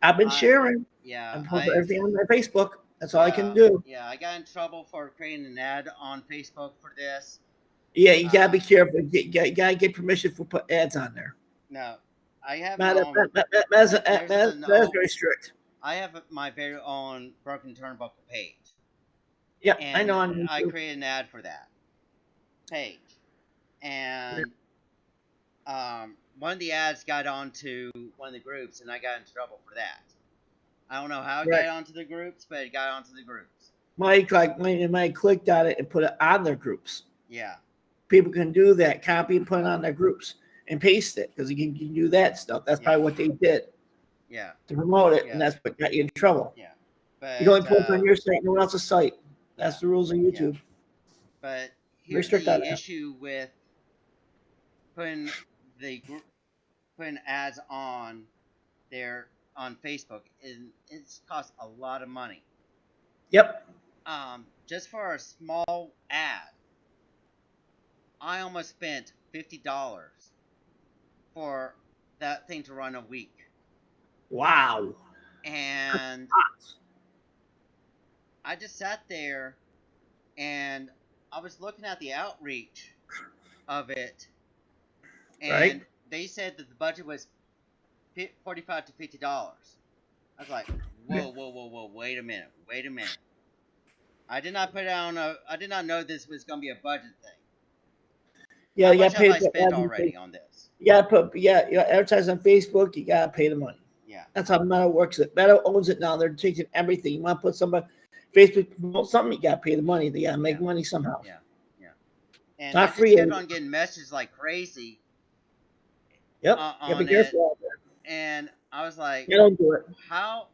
I've been sharing. Yeah. I'm posting everything on my Facebook. That's all I can do. Yeah, I got in trouble for creating an ad on Facebook for this. Yeah, you gotta be careful. You gotta get permission for put ads on there. No, I have that's very strict. I have my very own Broken Turnbuckle page. Yeah, and I know. I created an ad for that page, and one of the ads got onto one of the groups, and I got in trouble for that. I don't know how it got onto the groups, but it got onto the groups. Mike clicked on it and put it on their groups. Yeah. People can do that, copy and put it on their groups and paste it because you can do that stuff. That's probably what they did. Yeah. To promote it, and that's what got you in trouble. Yeah. But you can only post on your site, no one else's site. That's the rules of YouTube. Yeah. But here's the issue with putting ads on there on Facebook, and it's cost a lot of money. Yep. Just for a small ad, I almost spent $50 for that thing to run a week. Wow. And I just sat there and I was looking at the outreach of it, Right. and they said that the budget was $45 to $50. I was like, whoa, whoa, whoa, whoa, wait a minute, wait a minute. I did not put on a. I did not know this was going to be a budget thing. Yeah, How you much got have paid I for spent ads on already Facebook. on this? You gotta put you gotta advertise on Facebook, you gotta pay the money. Yeah. That's how Meta works it. Meta owns it now. They're taking everything. You want to put somebody Facebook promote something, you gotta pay the money. They gotta make money somehow. Yeah. Yeah. And I Not just free. kept on getting messages like crazy Yep. You gotta be on it, careful out there. and I was like, You don't do it. how?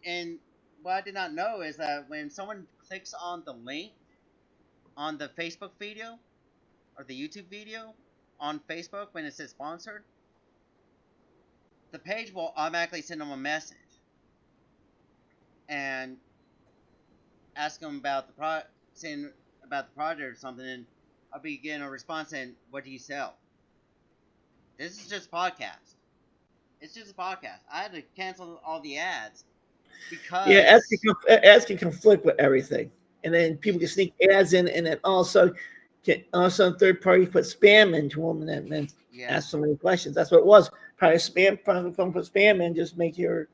And what I did not know is that when someone clicks on the link on the Facebook video or the YouTube video on Facebook when it says sponsored, the page will automatically send them a message and ask them about saying about the project or something, and I'll be getting a response saying, "What do you sell?" This is just a podcast. It's just a podcast. I had to cancel all the ads Yeah, because ads can conflict with everything, and then people can sneak ads in, and then also third parties put spam into them, and then yeah, ask so many questions. That's what it was. Probably spam, probably put spam in, just make your,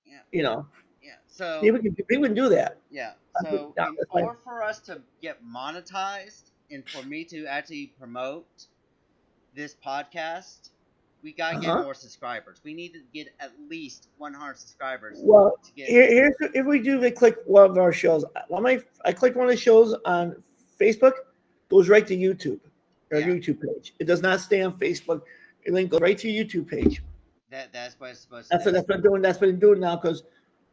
yeah, you know, yeah. So people can do that. yeah, so That's in why. order for us to get monetized and for me to actually promote this podcast, we gotta get Uh-huh. more subscribers. We need to get at least 100 subscribers Well, to get. here's if we do, they click one of our shows. I click one of the shows on Facebook, goes right to YouTube, our Yeah, YouTube page. It does not stay on Facebook. The link goes right to your YouTube page. that's what it's supposed to That's do. what I'm doing. That's what I'm doing now because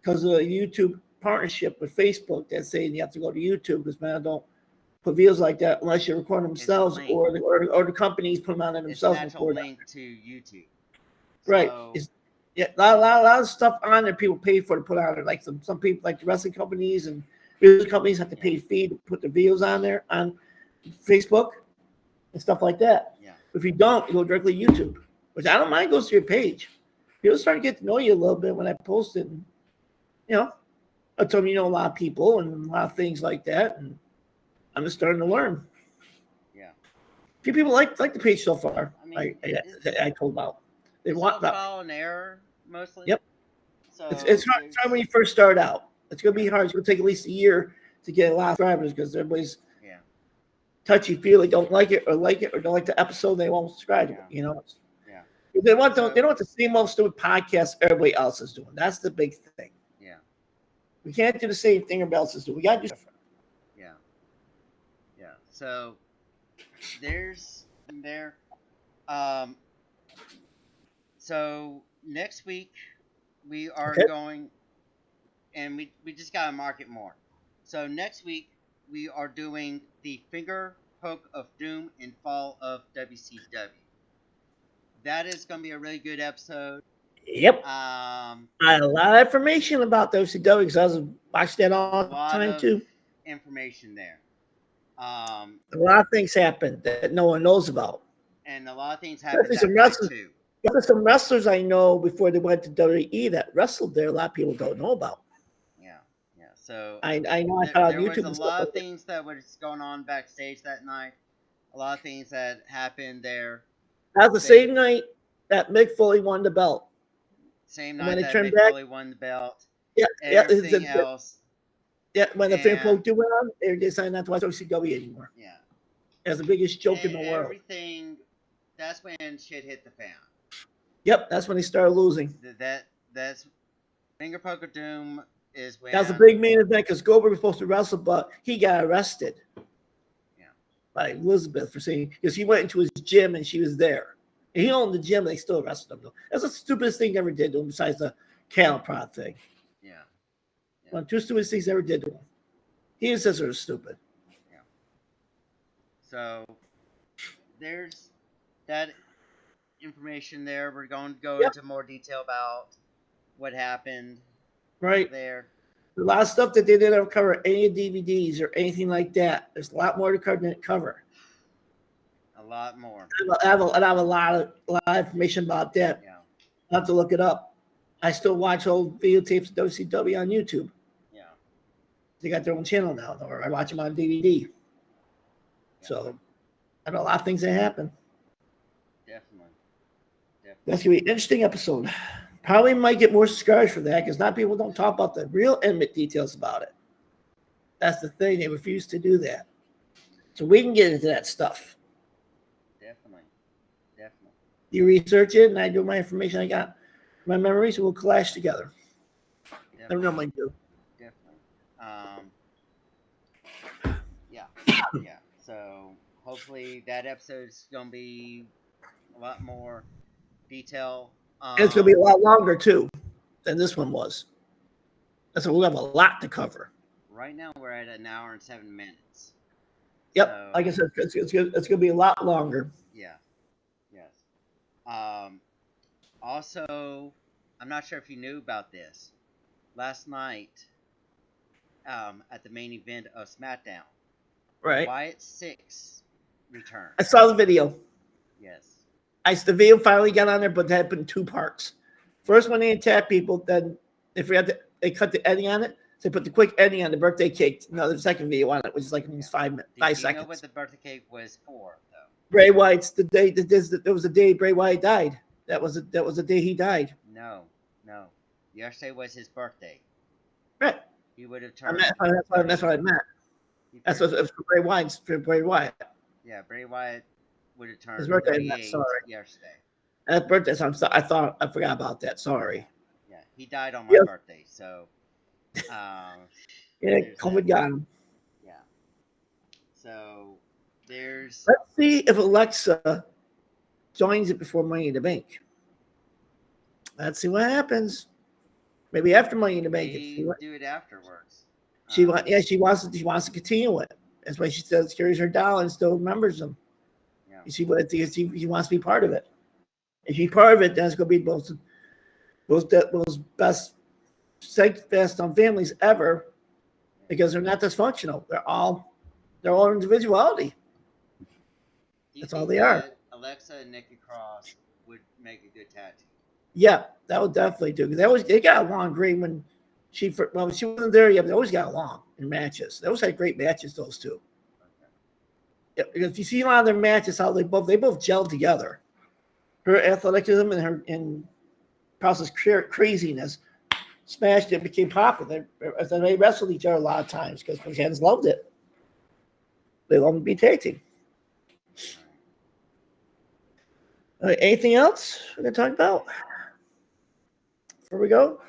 of the YouTube partnership with Facebook. That's saying you have to go to YouTube because man, don't put videos like that unless you record It's a themselves link. or the companies put them on it It's an themselves and actual record that. link to YouTube. Right. So It's, yeah, a lot of stuff on there people pay for to put on there. Like some people, like the wrestling companies and video companies have to pay a fee to put their videos on there on Facebook and stuff like that. yeah, If you don't, you go directly to YouTube, which I don't mind goes to your page. People start to get to know you a little bit when I post it. And, you know, I told me you know a lot of people and a lot of things like that, and I'm just starting to learn. yeah. Few people like the page so far. I mean, I told about. They it's want all that. trial and error mostly. Yep. It's So it's hard, it's hard when you first start out. It's gonna be hard. It's gonna take at least a year to get a lot of subscribers because everybody's yeah, touchy feely, don't like it or don't like the episode, they won't subscribe to it. You know, yeah. they don't want the same old stupid podcast everybody else is doing. That's the big thing. Yeah, We can't do the same thing everybody else is doing. We gotta do different. yeah, yeah. So there's there. Um. So next week we are Okay. going, and we just gotta market more. So next week we are doing the finger poke of doom and fall of WCW. That is gonna be a really good episode. Yep. Um, I had a lot of information about WCW because I was watching that all the lot time of too. information there. A lot of things happened that no one knows about. And a lot of things happened Especially some that night wrestlers. too. Some wrestlers I know before they went to WWE that wrestled there. A lot of people don't know about. Yeah, yeah. So I know I found on there was YouTube a and stuff lot like of that. things that was going on backstage that night. A lot of things that happened there. That was the They same night that Mick Foley won the belt. same And when night they that turned Mick back, Foley won the belt. yeah, yeah, Everything else, when the fan and poke do went on, they decided not to watch WCW anymore. yeah, That's the biggest joke in the world. everything. That's when shit hit the fan. Yep, that's when they started losing. That's Finger Poke of Doom is That was a when big main event because Goldberg was supposed to wrestle, but he got arrested yeah, by Elizabeth for saying because he went into his gym and she was there. And he owned the gym, they still arrested him though. That's the stupidest thing they ever did to him besides the cattle prod thing. yeah, yeah, One of the two stupidest things they ever did to him. He and sister are stupid. yeah. So there's that information there. We're going to go Yep. into more detail about what happened Right. there. A lot of stuff that they didn't cover any DVDs or anything like that. There's a lot more to cover. A lot more. I have a lot of information about that. Yeah. I'll have to look it up. I still watch old videotapes of WCW on YouTube. Yeah. They got their own channel now, or I watch them on DVD. Yeah. So I know a lot of things that happen. Definitely. That's gonna be an interesting episode. Probably might get more subscribers for that because not people don't talk about the real intimate details about it. That's the thing; they refuse to do that. So we can get into that stuff. Definitely. You research it, and I do my information. I got my memories, and we'll clash together. I don't know what I do. Definitely. Yeah. Yeah. So hopefully that episode's gonna be a lot more detail. It's gonna be a lot longer too than this one was. That's we'll have a lot to cover. Right now we're at an hour and 7 minutes. Yep, So, like I said, it's gonna be a lot longer. Yeah. Yes. Also, I'm not sure if you knew about this. Last night, at the main event of SmackDown, Right. Wyatt Six returned. I saw the video. Yes. The video finally got on there, but that had been 2 parts. First one they attacked people, then they cut the ending on it. So they put the quick ending on the birthday cake. Another second video on it, which is like almost 5 Do seconds. you know what the birthday cake was for, though? Bray Wyatt's the day there was the day Bray Wyatt died. That was the day he died. No. Yesterday was his birthday. Right. He would have turned. That's what I meant. That's what it was for Bray Wyatt. For Bray Wyatt. Yeah, Bray Wyatt would have turned His birthday. 38 Sorry. yesterday. That birthday. So I forgot about that. Sorry. Yeah, he died on my birthday, so. Yeah, COVID got him. Yeah. So there's. Let's see if Alexa joins it before Money in the Bank. Let's see what happens. Maybe after Money in the Bank. Do it afterwards. She wants to continue it. That's why she still carries her doll and still remembers them. Yeah. She wants to be part of it. If she's part of it, then it's going to be those best on families ever, because they're not dysfunctional. They're all their own individuality. That's all they are. Alexa and Nikki Cross would make a good tag team. Yeah, that would definitely do. Because they got along great when she wasn't there yet. But they always got along in matches. They always had great matches. Those two. Okay. Yeah, if you see a lot of their matches, how they both gelled together. Her athleticism and her process craziness smashed it, became popular. They wrestled each other a lot of times because fans loved it. They loved to be tag team. Anything else we're going to talk about before we go?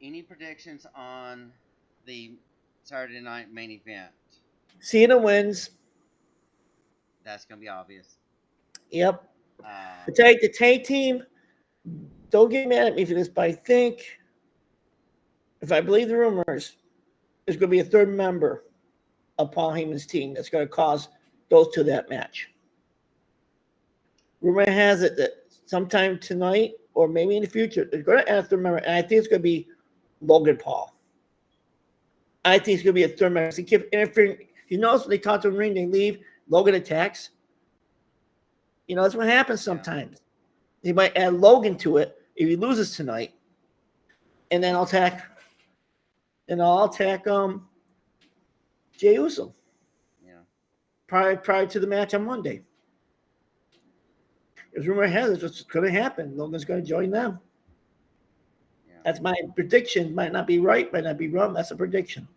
Any predictions on the Saturday night main event? Cena wins. That's going to be obvious. Yep. The tag team, don't get mad at me for this, but I think, if I believe the rumors, there's going to be a third member of Paul Heyman's team that's going to cause those two that match. Rumor has it that sometime tonight or maybe in the future, they're going to add a third member, and I think it's going to be Logan Paul. I think it's going to be a third member. He kept interfering. You notice when they talk to him in the ring, they leave, Logan attacks. That's what happens sometimes. He might add Logan to it if he loses tonight, and then I'll attack Jey Uso. Yeah. Prior to the match on Monday. As rumor has it, what's going to happen. Logan's going to join them. Yeah. That's my prediction. Might not be right, might not be wrong. That's a prediction.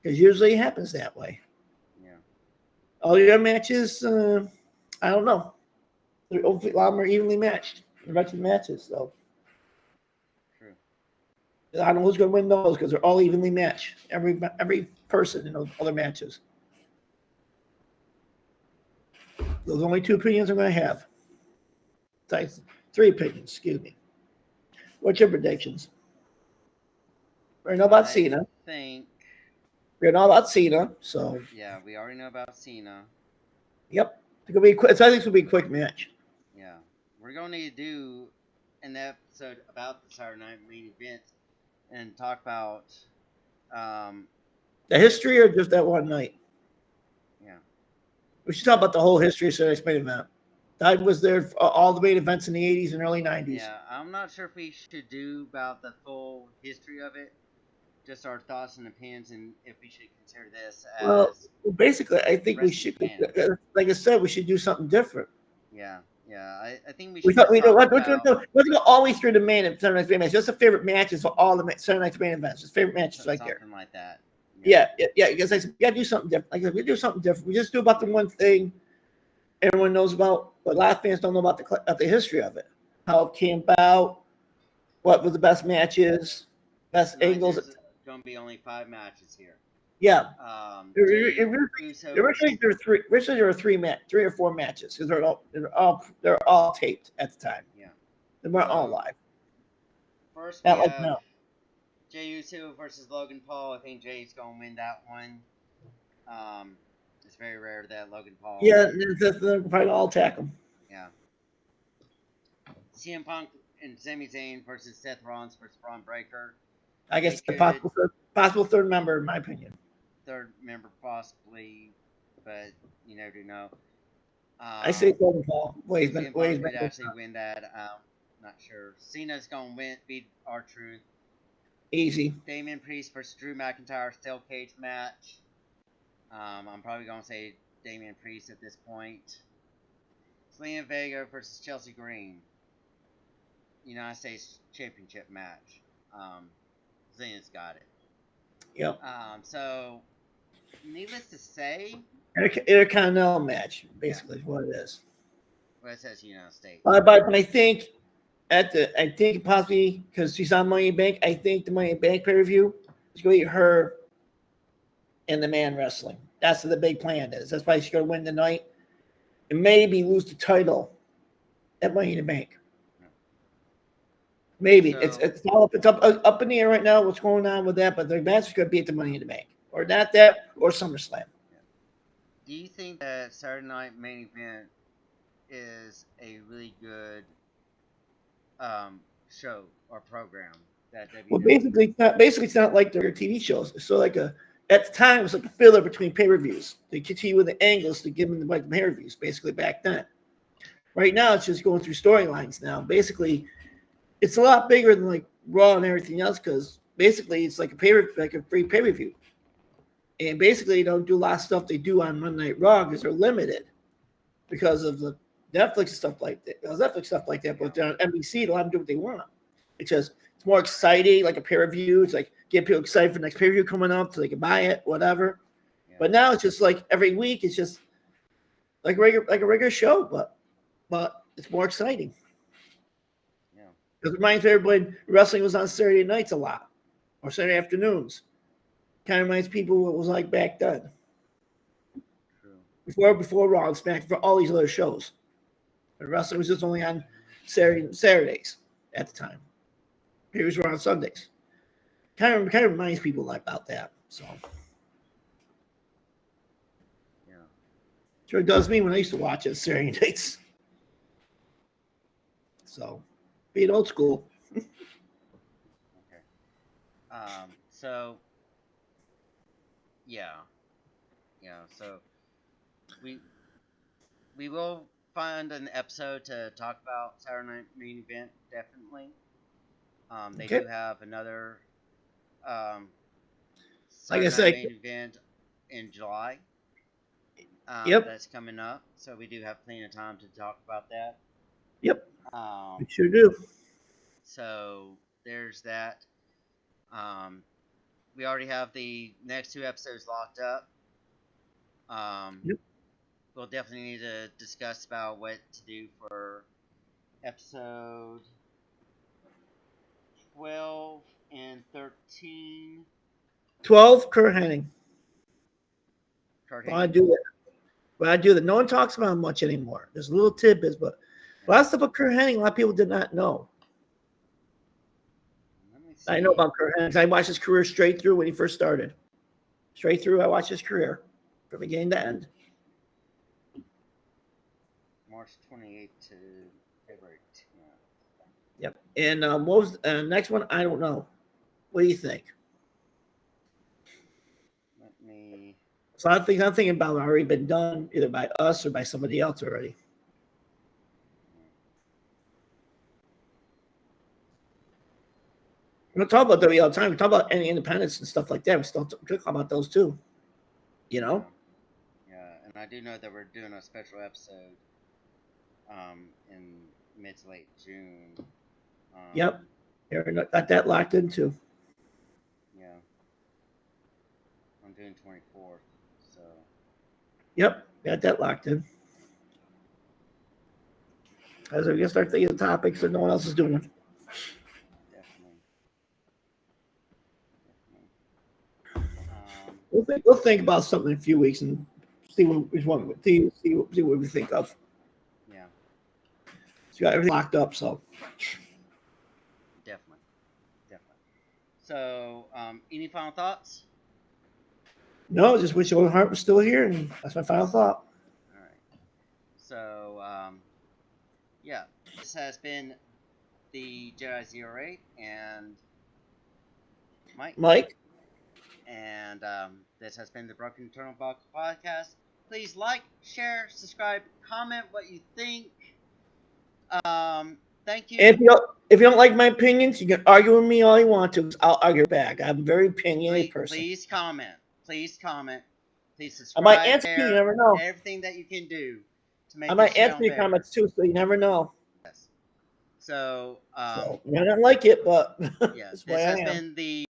Because usually it happens that way. Yeah. All your matches, I don't know. They're a lot more evenly matched. The rest of the matches, so. True. I don't know who's going to win those because they're all evenly matched. Every person in those other matches. Those are only 2 opinions I'm going to have. 3 opinions, excuse me. What's your predictions? We know about Cena. We know about Cena, so. Yeah, we already know about Cena. Yep. I think it's going to be a quick match. Yeah. We're going to need to do an episode about the Saturday Night main event and talk about Um, The history or just that one night? yeah, We should talk about the whole history of Saturday Night's main event. I was there for all the main events in the 80s and early 90s. yeah. I'm not sure if we should do about the full history of it. Just our thoughts and opinions, and if we should consider this Well, as basically, I think we wrestling should, canon. like I said, we should do something different. Yeah, yeah. I think we We should thought just we know talk let's about go all the way through the main Saturday Night's main events. Just the favorite matches for all the Saturday Night's main events. Just favorite matches right there. something like that. Yeah, Yeah. Because I said, we got to do something different. Like I said, we do something different. We just do about the one thing everyone knows about, but a lot of fans don't know about the history of it, how it came about, what were the best matches, best tonight angles. there's going to be only 5 matches here. Yeah, Jay Uso versus originally there were three or four matches because they're all taped at the time. yeah. They weren't all So live. first we Not like have now. Jey Uso versus Logan Paul. I think Jay's going to win that one. It's very rare that Logan Paul. Yeah, they'll probably all attack them. Yeah. CM Punk and Sami Zayn versus Seth Rollins versus Braun Breaker. I They guess the could possible third member, in my opinion. third member possibly, but you never do know. I say Logan Paul. CM Punk could actually win that. Not sure. Cena's gonna beat R-Truth. Easy. Damian Priest versus Drew McIntyre steel cage match. I'm probably gonna say Damian Priest at this point. Selena Vega versus Chelsea Green. United States Championship match. Zena's got it. Yep. So needless to say, Intercontinental match, yeah. basically, is what it is. Well, it says United States. But I think I think possibly because she's on Money in Bank, I think the Money in Bank pay per view is going to be her and the man wrestling. That's what the big plan is. That's why she's going to win tonight and maybe lose the title at Money in the Bank. Maybe So, it's all up. It's up in the air right now. What's going on with that? But the match is going to be at the Money in the Bank, or not that, or SummerSlam. do you think that Saturday Night Main Event is a really good show or program that Well, WWE? basically, it's not like their TV shows. It's so like at the time, it was like a filler between pay per views. They continue with the angles to give them the pay per views. Basically, back then. Right now, it's just going through storylines. Now, basically, it's a lot bigger than like Raw and everything else because basically, it's like a free pay per view. And basically, they don't do a lot of stuff they do on Monday Night Raw because they're limited because of the Netflix stuff like that. Netflix stuff like that, but on NBC, they'll have to do what they want. It's more exciting, like a pay per view. It's like get people excited for the next pay per view coming up so they can buy it, whatever. Yeah. But now it's just like every week, it's just like a regular show, but it's more exciting. Yeah. Because it reminds everybody wrestling was on Saturday nights a lot or Saturday afternoons. Kind of reminds people what it was like back then. True. Before Raw and SmackDown, for all these other shows. And wrestling was just only on Saturdays at the time. Periods were on Sundays. Kind of reminds people about that. So Yeah. sure does me when I used to watch it Saturday nights. So being old school. Okay. So yeah. Yeah. So we we will find an episode to talk about Saturday Night Main Event. Definitely. They Okay. do have another um, Like I Saturday Night said, Main Event in July. yep. That's coming up, so we do have plenty of time to talk about that. Yep. We Um, sure do. so there's that. Um, we already have the next 2 episodes locked up. Yep. We'll definitely need to discuss about what to do for episode 12 and 13. 12, Kurt Hennig. Kurt Well, I Hennig. do that. But I do that. No one talks about him much anymore. There's little tidbits, but a lot of stuff about Kurt Hennig, a lot of people did not know. Let me I know see. about Kurt Hennig. I watched his career straight through when he first started. Straight through, I watched his career from beginning to end. March 28th to February 10th. Yep. And what was the next one? I don't know. What do you think? So I think I'm thinking about it already been done either by us or by somebody else already. We don't talk about WWE all the time. We talk about any independents and stuff like that. We still talk about those too. You know? Yeah, and I do know that we're doing a special episode in mid to late June. Yep. Got that locked in too. Yeah. I'm doing 24th, so. Yep, got that locked in. As we can start thinking of topics that no one else is doing them. Definitely. We'll think about something in a few weeks and see what we think of. Yeah. So you got everything locked up, so. Definitely. So, any final thoughts? No, just wish Owen Hart was still here, and that's my final thought. All right. So, yeah, this has been the Jedi 08 and Mike. And this has been the Broken Turnbuckle podcast. Please like, share, subscribe, comment what you think. Thank you. If you don't like my opinions, you can argue with me all you want to. I'll argue back. I'm a very opinionated person. Please comment. Please subscribe. I might answer you. You never know. Everything that you can do to make. I might answer your comments too, so you never know. Yes. So, so I don't like it, but yeah, that's this why has been the